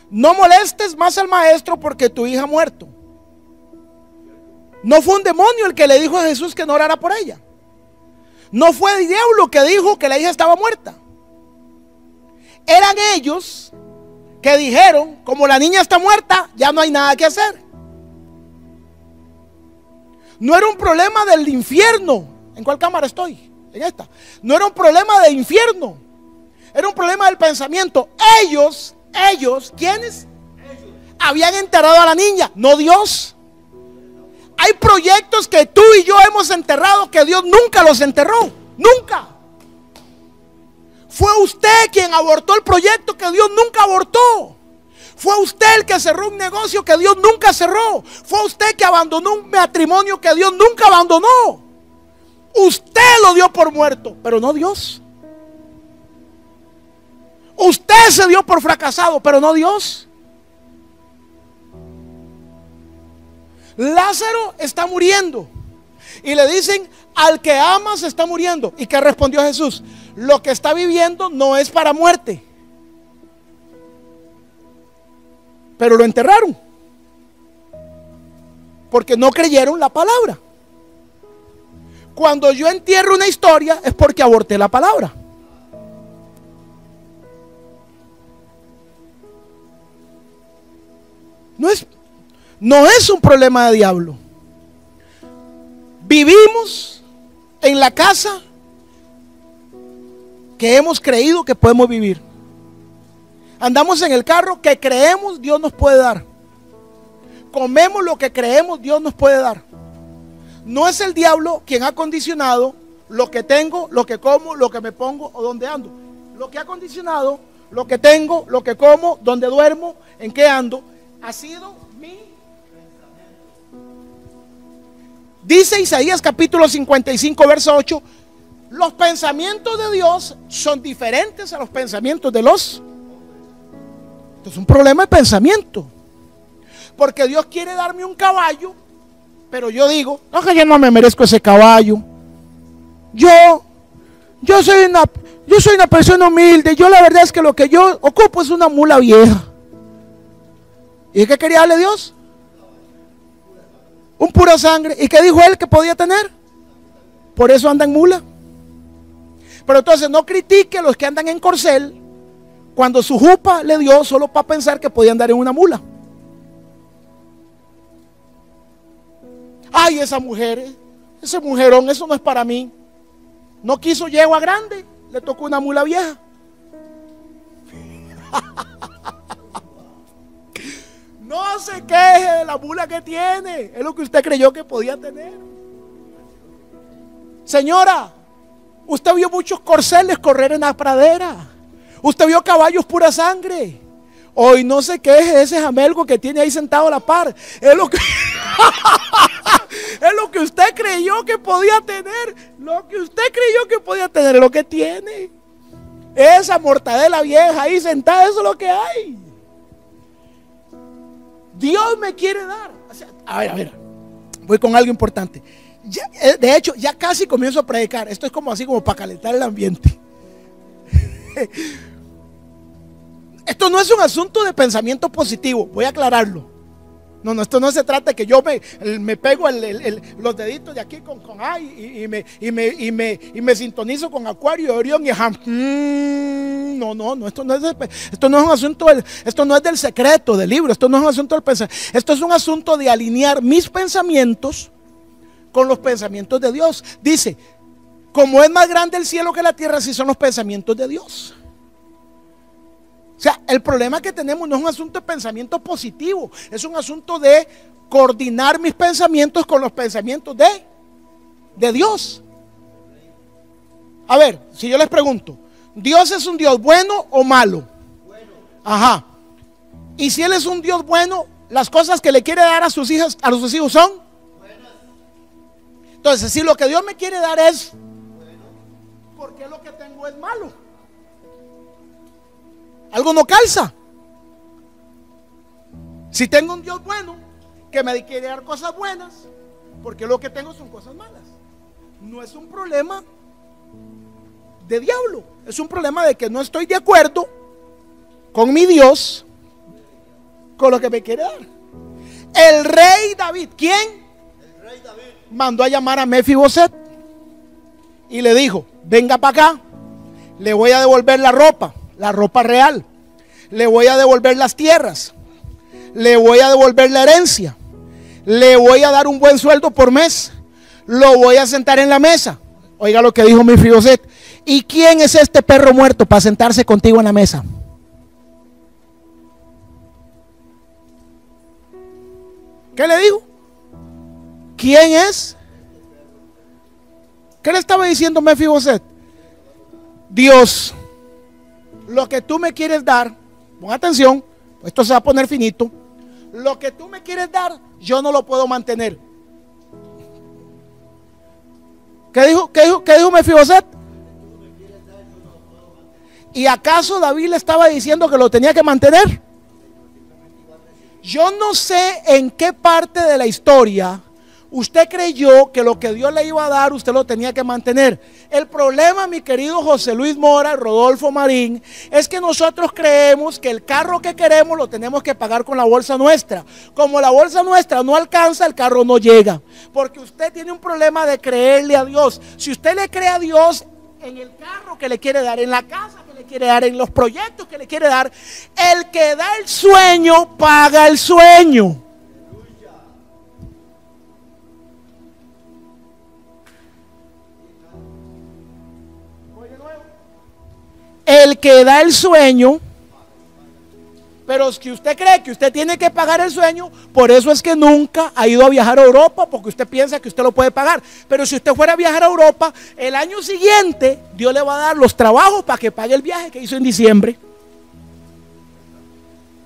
no molestes más al maestro porque tu hija ha muerto. No fue un demonio el que le dijo a Jesús que no orara por ella. No fue el diablo que dijo que la hija estaba muerta. Eran ellos que dijeron: como la niña está muerta, ya no hay nada que hacer. No era un problema del infierno. ¿En cuál cámara estoy? En esta. No era un problema de infierno. Era un problema del pensamiento. Ellos, ¿quiénes? Habían enterrado a la niña, no Dios. Hay proyectos que tú y yo hemos enterrado que Dios nunca los enterró. Nunca. Fue usted quien abortó el proyecto que Dios nunca abortó. Fue usted el que cerró un negocio que Dios nunca cerró. Fue usted que abandonó un matrimonio que Dios nunca abandonó. Usted lo dio por muerto, pero no Dios. Usted se dio por fracasado, pero no Dios. Lázaro está muriendo y le dicen: al que amas está muriendo. ¿Y qué respondió Jesús? Lo que está viviendo no es para muerte. Pero lo enterraron porque no creyeron la palabra. Cuando yo entierro una historia es porque aborté la palabra. No es un problema de diablo. Vivimos en la casa que hemos creído que podemos vivir. Andamos en el carro que creemos Dios nos puede dar. Comemos lo que creemos Dios nos puede dar. No es el diablo quien ha condicionado lo que tengo, lo que como, lo que me pongo o donde ando. Lo que ha condicionado lo que tengo, lo que como, dónde duermo, en qué ando, ha sido mi. Dice Isaías capítulo 55, verso 8, los pensamientos de Dios son diferentes a los pensamientos de los. Esto es un problema de pensamiento. Porque Dios quiere darme un caballo, pero yo digo, no, que yo no me merezco ese caballo. Yo soy una persona humilde. Yo la verdad es que lo que yo ocupo es una mula vieja. ¿Y qué quería darle Dios? Un pura sangre. ¿Y qué dijo él que podía tener? Por eso anda en mula. Pero entonces no critique a los que andan en corcel cuando su jupa le dio solo para pensar que podía andar en una mula. Ay, esa mujer, ese mujerón, eso no es para mí. No quiso yegua grande, le tocó una mula vieja. No se queje de la mula que tiene, es lo que usted creyó que podía tener. Señora, usted vio muchos corceles correr en la pradera. Usted vio caballos pura sangre. Hoy no se queje de ese jamelgo que tiene ahí sentado a la par. Es lo que es lo que usted creyó que podía tener. Lo que usted creyó que podía tener es lo que tiene. Esa mortadela vieja ahí sentada, eso es lo que hay. Dios me quiere dar. A ver, voy con algo importante. De hecho, ya casi comienzo a predicar. Esto es como así, como para calentar el ambiente. Esto no es un asunto de pensamiento positivo, voy a aclararlo. No, esto no se trata de que yo me pego los deditos de aquí con ay y me sintonizo con Acuario y Orión y Ham. No, esto no es un asunto esto no es del secreto del libro, esto no es un asunto del pensamiento. Esto es un asunto de alinear mis pensamientos con los pensamientos de Dios. Dice, como es más grande el cielo que la tierra, así son los pensamientos de Dios. O sea, el problema que tenemos no es un asunto de pensamiento positivo, es un asunto de coordinar mis pensamientos con los pensamientos de Dios. A ver, si yo les pregunto, ¿Dios es un Dios bueno o malo? Bueno. Ajá. Y si Él es un Dios bueno, las cosas que le quiere dar a sus hijos son buenas. Entonces, si lo que Dios me quiere dar es bueno, ¿por qué lo que tengo es malo? Algo no calza. Si tengo un Dios bueno que me quiere dar cosas buenas, porque lo que tengo son cosas malas. No es un problema de diablo, es un problema de que no estoy de acuerdo con mi Dios, con lo que me quiere dar. El rey David, ¿quién? El rey David mandó a llamar a Mefiboset y le dijo, venga para acá, le voy a devolver la ropa real, le voy a devolver las tierras, le voy a devolver la herencia, le voy a dar un buen sueldo por mes, lo voy a sentar en la mesa. Oiga lo que dijo Mefiboset. ¿Y quién es este perro muerto para sentarse contigo en la mesa? ¿Qué le dijo? ¿Quién es? ¿Qué le estaba diciendo Mefiboset? Dios, lo que tú me quieres dar, pon atención, esto se va a poner finito. Lo que tú me quieres dar, yo no lo puedo mantener. ¿Qué dijo Mefiboset? ¿Y acaso David le estaba diciendo que lo tenía que mantener? Yo no sé en qué parte de la historia usted creyó que lo que Dios le iba a dar, usted lo tenía que mantener. El problema, mi querido José Luis Mora, Rodolfo Marín, es que nosotros creemos que el carro que queremos lo tenemos que pagar con la bolsa nuestra. Como la bolsa nuestra no alcanza, el carro no llega. Porque usted tiene un problema de creerle a Dios. Si usted le cree a Dios en el carro que le quiere dar, en la casa que le quiere dar, en los proyectos que le quiere dar, el que da el sueño, paga el sueño. El que da el sueño, pero si usted cree que usted tiene que pagar el sueño, por eso es que nunca ha ido a viajar a Europa, porque usted piensa que usted lo puede pagar. Pero si usted fuera a viajar a Europa, el año siguiente Dios le va a dar los trabajos para que pague el viaje que hizo en diciembre.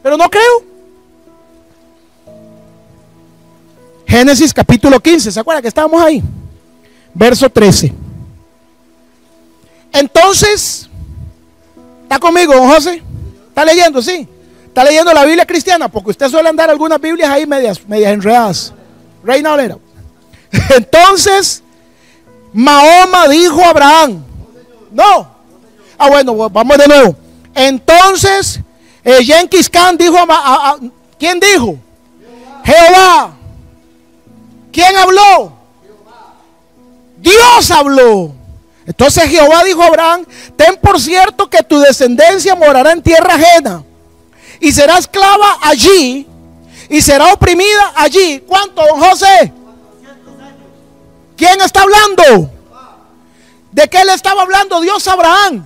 pero no creo. Génesis capítulo 15, ¿se acuerdan que estábamos ahí? Verso 13. Entonces, ¿está conmigo, don José? ¿Está leyendo? Sí. ¿Está leyendo la Biblia cristiana? Porque usted suele andar algunas Biblias ahí medias enredadas. Reina Valera. Entonces, Mahoma dijo a Abraham. No. Ah, bueno, vamos de nuevo. Entonces, Genghis Khan dijo a ¿quién dijo? Jehová. ¿Quién habló? Dios habló. Entonces Jehová dijo a Abraham: ten por cierto que tu descendencia morará en tierra ajena y será esclava allí y será oprimida allí. ¿Cuánto, don José? 400 años. ¿Quién está hablando? ¿De qué le estaba hablando Dios a Abraham?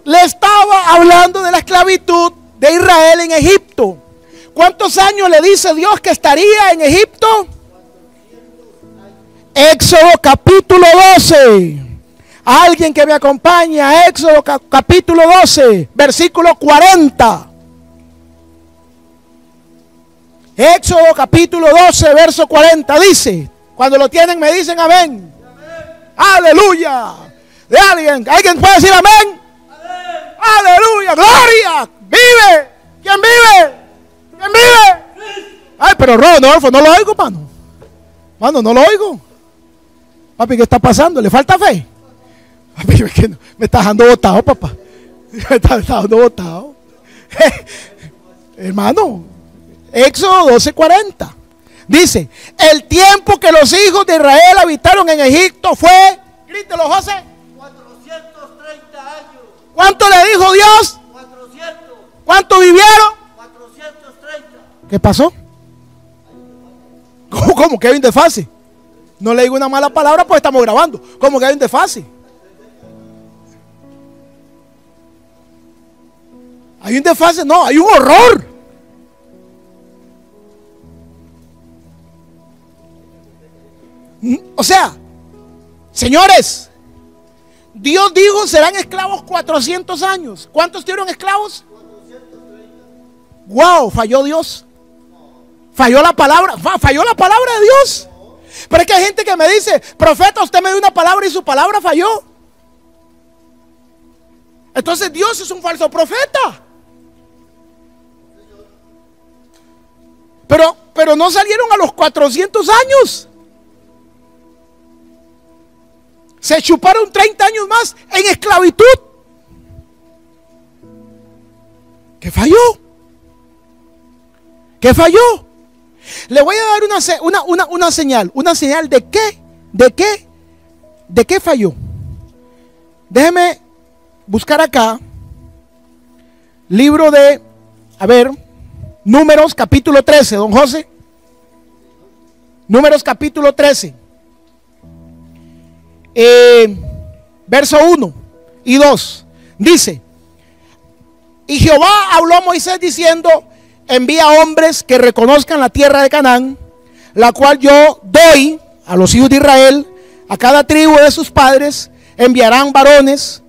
Le estaba hablando de la esclavitud de Israel en Egipto. ¿Cuántos años le dice Dios que estaría en Egipto? Éxodo capítulo 12. Alguien que me acompañe a Éxodo capítulo 12, versículo 40. Éxodo capítulo 12, verso 40 dice, cuando lo tienen me dicen amén. Aleluya. ¿De alguien puede decir amén? Aleluya, gloria. Vive. ¿Quién vive? ¿Quién vive? Ay, pero Rodolfo, no lo oigo, mano. Mano, no lo oigo. Papi, ¿qué está pasando? ¿Le falta fe? Papi, me está dejando botado, papá. Me está dejando botado. Hermano, Éxodo 12:40. Dice, el tiempo que los hijos de Israel habitaron en Egipto fue, grítelo, José, 430 años. ¿Cuánto le dijo Dios? 400. ¿Cuánto vivieron? 430. ¿Qué pasó? ¿Cómo que hay un desfase? No le digo una mala palabra pues estamos grabando. ¿Cómo que hay un desfase? ¿Hay un desfase? No, hay un horror. O sea, señores, Dios dijo serán esclavos 400 años. ¿Cuántos tuvieron esclavos? 430. Wow, falló Dios. Falló la palabra de Dios. Pero es que hay gente que me dice, profeta, usted me dio una palabra y su palabra falló. Entonces Dios es un falso profeta. Pero no salieron a los 400 años. Se chuparon 30 años más en esclavitud. ¿Qué falló? ¿Qué falló? Le voy a dar una señal. ¿Una señal de qué? ¿De qué? ¿De qué falló? Déjeme buscar acá. Libro de, Números capítulo 13, don José. Números capítulo 13. Verso 1 y 2. Dice, y Jehová habló a Moisés diciendo, envía hombres que reconozcan la tierra de Canaán, la cual yo doy a los hijos de Israel, a cada tribu de sus padres, enviarán varones,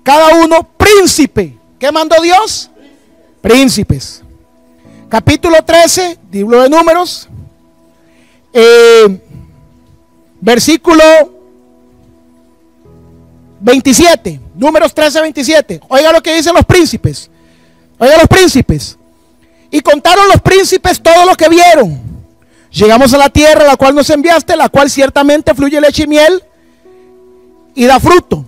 cada uno príncipe. ¿Qué mandó Dios? Príncipes. Capítulo 13, libro de Números, versículo 27, Números 13, 27. Oiga lo que dicen los príncipes. Oiga los príncipes. Y contaron los príncipes todo lo que vieron. Llegamos a la tierra a la cual nos enviaste, la cual ciertamente fluye leche y miel y da fruto.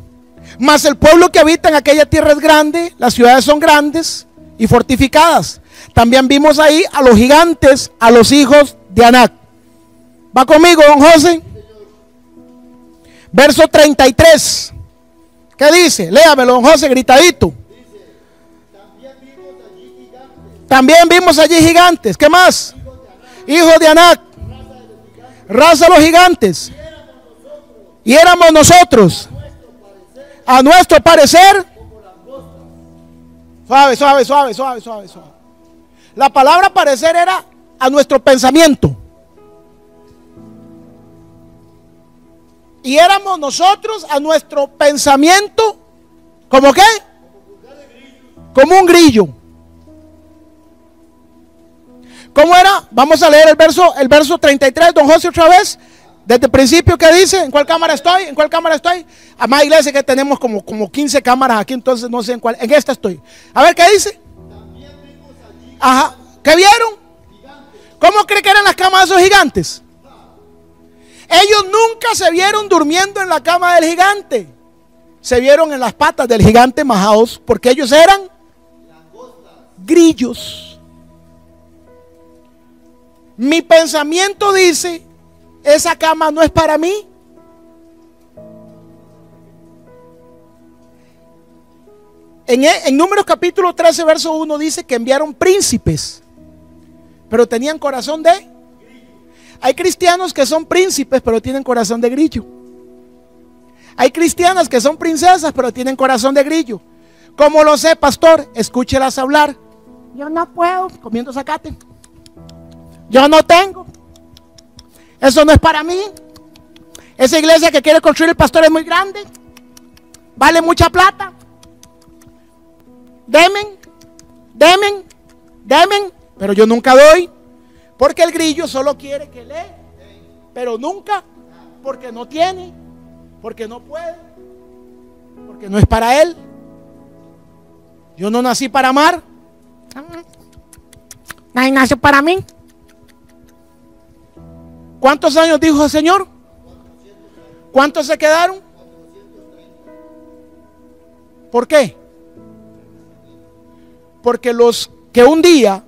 Mas el pueblo que habita en aquella tierra es grande, las ciudades son grandes y fortificadas. También vimos ahí a los gigantes, a los hijos de Anac. ¿Va conmigo, don José? Verso 33. ¿Qué dice? Léamelo, don José, gritadito. También vimos allí gigantes. ¿Qué más? Hijos de Anac. Raza de los gigantes. Y éramos nosotros, a nuestro parecer. Suave. La palabra parecer era a nuestro pensamiento. Y éramos nosotros a nuestro pensamiento. ¿Cómo qué? Como un grillo. ¿Cómo era? Vamos a leer el verso 33, don José, otra vez. Desde el principio, ¿qué dice? ¿En cuál cámara estoy? ¿En cuál cámara estoy? Además, iglesia, que tenemos como 15 cámaras aquí, entonces no sé en cuál. En esta estoy. A ver, ¿qué dice? Ajá. ¿Qué vieron? ¿Cómo cree que eran las camas de esos gigantes? Ellos nunca se vieron durmiendo en la cama del gigante. Se vieron en las patas del gigante majados, porque ellos eran grillos. Mi pensamiento dice: esa cama no es para mí. En Números capítulo 13, verso 1 dice que enviaron príncipes, pero tenían corazón de... Hay cristianos que son príncipes, pero tienen corazón de grillo. Hay cristianas que son princesas, pero tienen corazón de grillo. ¿Cómo lo sé, pastor? Escúchelas hablar. Yo no puedo, comiendo zacate. Yo no tengo. Eso no es para mí. Esa iglesia que quiere construir el pastor es muy grande. Vale mucha plata. Demen. Pero yo nunca doy. Porque el grillo solo quiere que lee. Pero nunca. Porque no tiene. Porque no puede. Porque no es para él. Yo no nací para amar. Nadie nació para mí. ¿Cuántos años dijo el Señor? ¿Cuántos se quedaron? ¿Por qué? Porque los que un día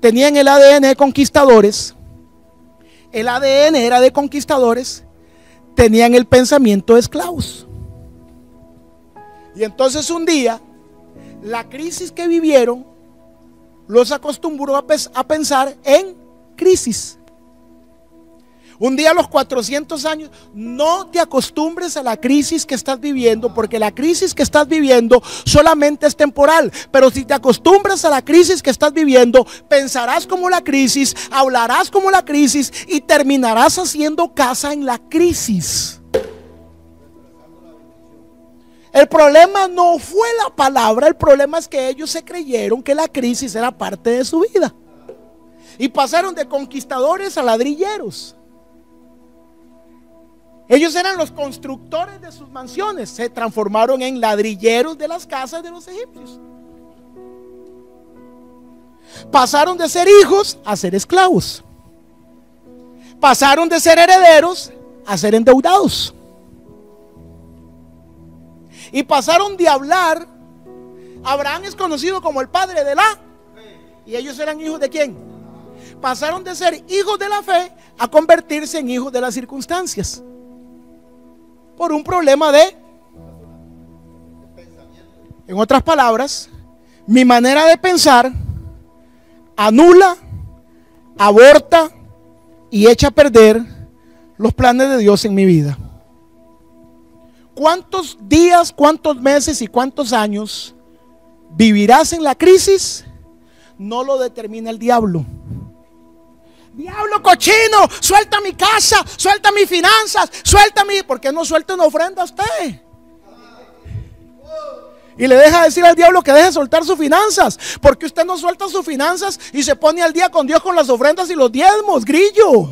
tenían el ADN de conquistadores, el ADN era de conquistadores, tenían el pensamiento de esclavos. Y entonces un día, la crisis que vivieron los acostumbró a pensar en crisis. Un día a los 400 años, no te acostumbres a la crisis que estás viviendo, porque la crisis que estás viviendo solamente es temporal. Pero si te acostumbras a la crisis que estás viviendo, pensarás como la crisis, hablarás como la crisis y terminarás haciendo casa en la crisis. El problema no fue la palabra, el problema es que ellos se creyeron que la crisis era parte de su vida. Y pasaron de conquistadores a ladrilleros. Ellos eran los constructores de sus mansiones, se transformaron en ladrilleros de las casas de los egipcios. Pasaron de ser hijos a ser esclavos. Pasaron de ser herederos a ser endeudados. Y pasaron de hablar. Abraham es conocido como el padre de la. ¿Y ellos eran hijos de quién? Pasaron de ser hijos de la fe a convertirse en hijos de las circunstancias. Por un problema de... En otras palabras, mi manera de pensar anula, aborta y echa a perder los planes de Dios en mi vida. ¿Cuántos días, cuántos meses y cuántos años vivirás en la crisis? No lo determina el diablo. Diablo cochino, suelta mi casa, suelta mis finanzas, suelta mi... ¿Por qué no suelta una ofrenda a usted? Y le deja decir al diablo que deje de soltar sus finanzas. Porque usted no suelta sus finanzas y se pone al día con Dios con las ofrendas y los diezmos, grillo.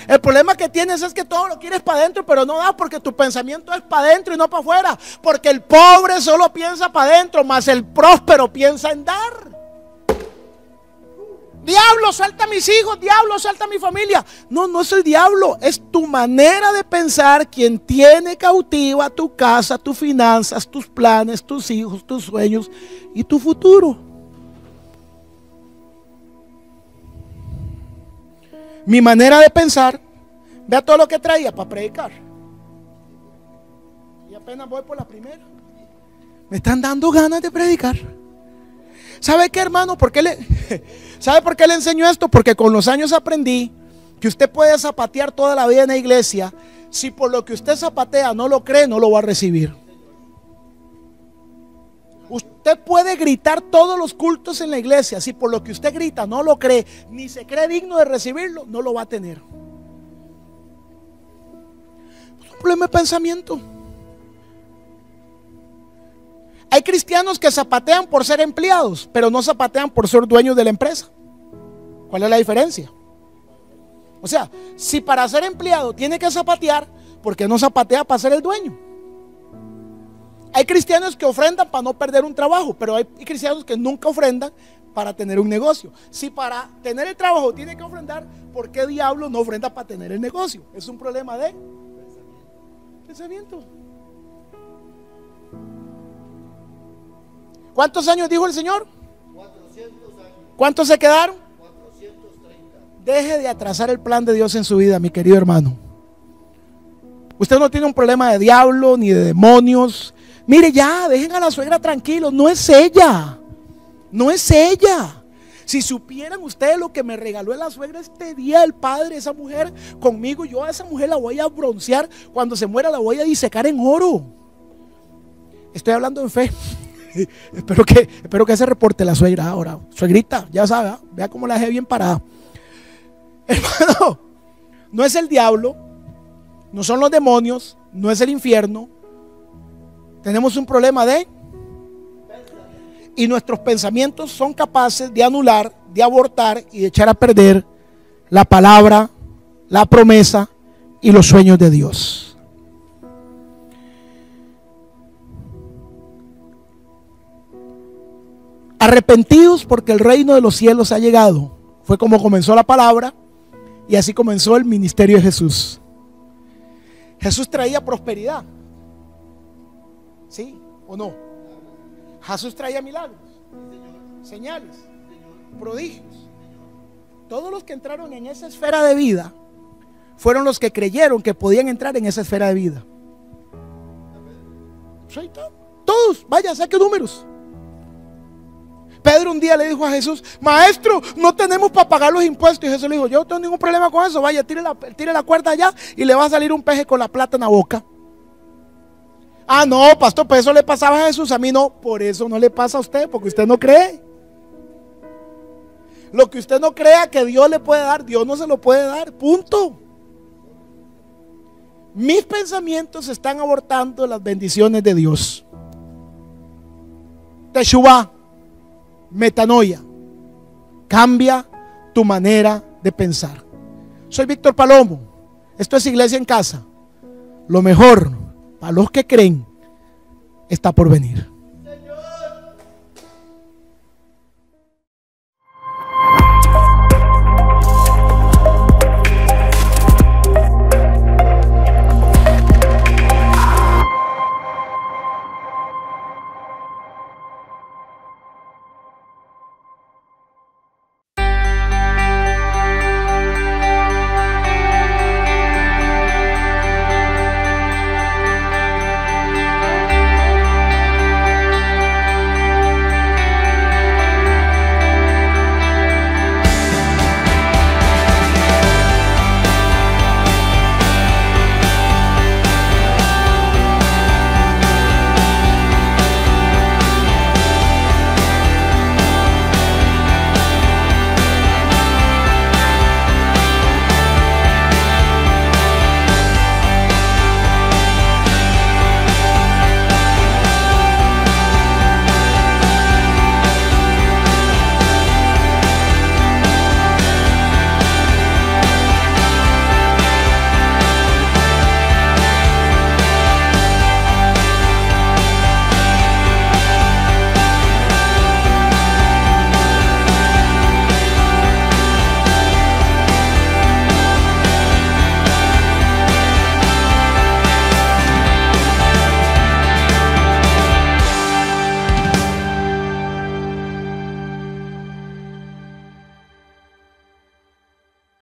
El problema que tienes es que todo lo quieres para adentro, pero no da, porque tu pensamiento es para adentro y no para afuera. Porque el pobre solo piensa para adentro, mas el próspero piensa en dar. Diablo, suelta a mis hijos, diablo, suelta a mi familia. No, no es el diablo, es tu manera de pensar quien tiene cautiva tu casa, tus finanzas, tus planes, tus hijos, tus sueños y tu futuro. Mi manera de pensar, vea todo lo que traía para predicar. Y apenas voy por la primera. Me están dando ganas de predicar. ¿Sabe qué, hermano? ¿Sabe por qué le enseño esto? Porque con los años aprendí que usted puede zapatear toda la vida en la iglesia. Si por lo que usted zapatea no lo cree, no lo va a recibir. Usted puede gritar todos los cultos en la iglesia. Si por lo que usted grita no lo cree, ni se cree digno de recibirlo, no lo va a tener. Es un problema de pensamiento. Hay cristianos que zapatean por ser empleados, pero no zapatean por ser dueños de la empresa. ¿Cuál es la diferencia? O sea, si para ser empleado tiene que zapatear, ¿por qué no zapatea para ser el dueño? Hay cristianos que ofrendan para no perder un trabajo, pero hay cristianos que nunca ofrendan para tener un negocio. Si para tener el trabajo tiene que ofrendar, ¿por qué diablo no ofrenda para tener el negocio? Es un problema de pensamiento. ¿Cuántos años dijo el Señor? 400 años. ¿Cuántos se quedaron? 430. Deje de atrasar el plan de Dios en su vida, mi querido hermano. Usted no tiene un problema de diablo ni de demonios. Mire ya, dejen a la suegra tranquilo. No es ella. No es ella. Si supieran ustedes lo que me regaló la suegra este día, el padre, esa mujer conmigo, yo a esa mujer la voy a broncear. Cuando se muera la voy a disecar en oro. Estoy hablando en fe. espero que se reporte la suegra ahora. Suegrita, ya sabe, vea cómo la dejé bien parada. Hermano, no es el diablo, no son los demonios, no es el infierno. Tenemos un problema y nuestros pensamientos son capaces de anular, de abortar y de echar a perder la palabra, la promesa y los sueños de Dios. Arrepentidos porque el reino de los cielos ha llegado. Fue como comenzó la palabra y así comenzó el ministerio de Jesús. Jesús traía prosperidad. ¿Sí o no? Jesús traía milagros, señales, prodigios. Todos los que entraron en esa esfera de vida fueron los que creyeron que podían entrar en esa esfera de vida. Todos, vaya, saque números. Pedro un día le dijo a Jesús: maestro, no tenemos para pagar los impuestos. Y Jesús le dijo: yo no tengo ningún problema con eso, vaya, tire la cuerda allá y le va a salir un peje con la plata en la boca. Ah, no, pastor, pues eso le pasaba a Jesús, a mí no. Por eso no le pasa a usted, porque usted no cree. Lo que usted no crea que Dios le puede dar, Dios no se lo puede dar, punto. Mis pensamientos están abortando las bendiciones de Dios. Teshuvá, metanoia, cambia tu manera de pensar. Soy Víctor Palomo, esto es Iglesia en Casa. Lo mejor para los que creen está por venir.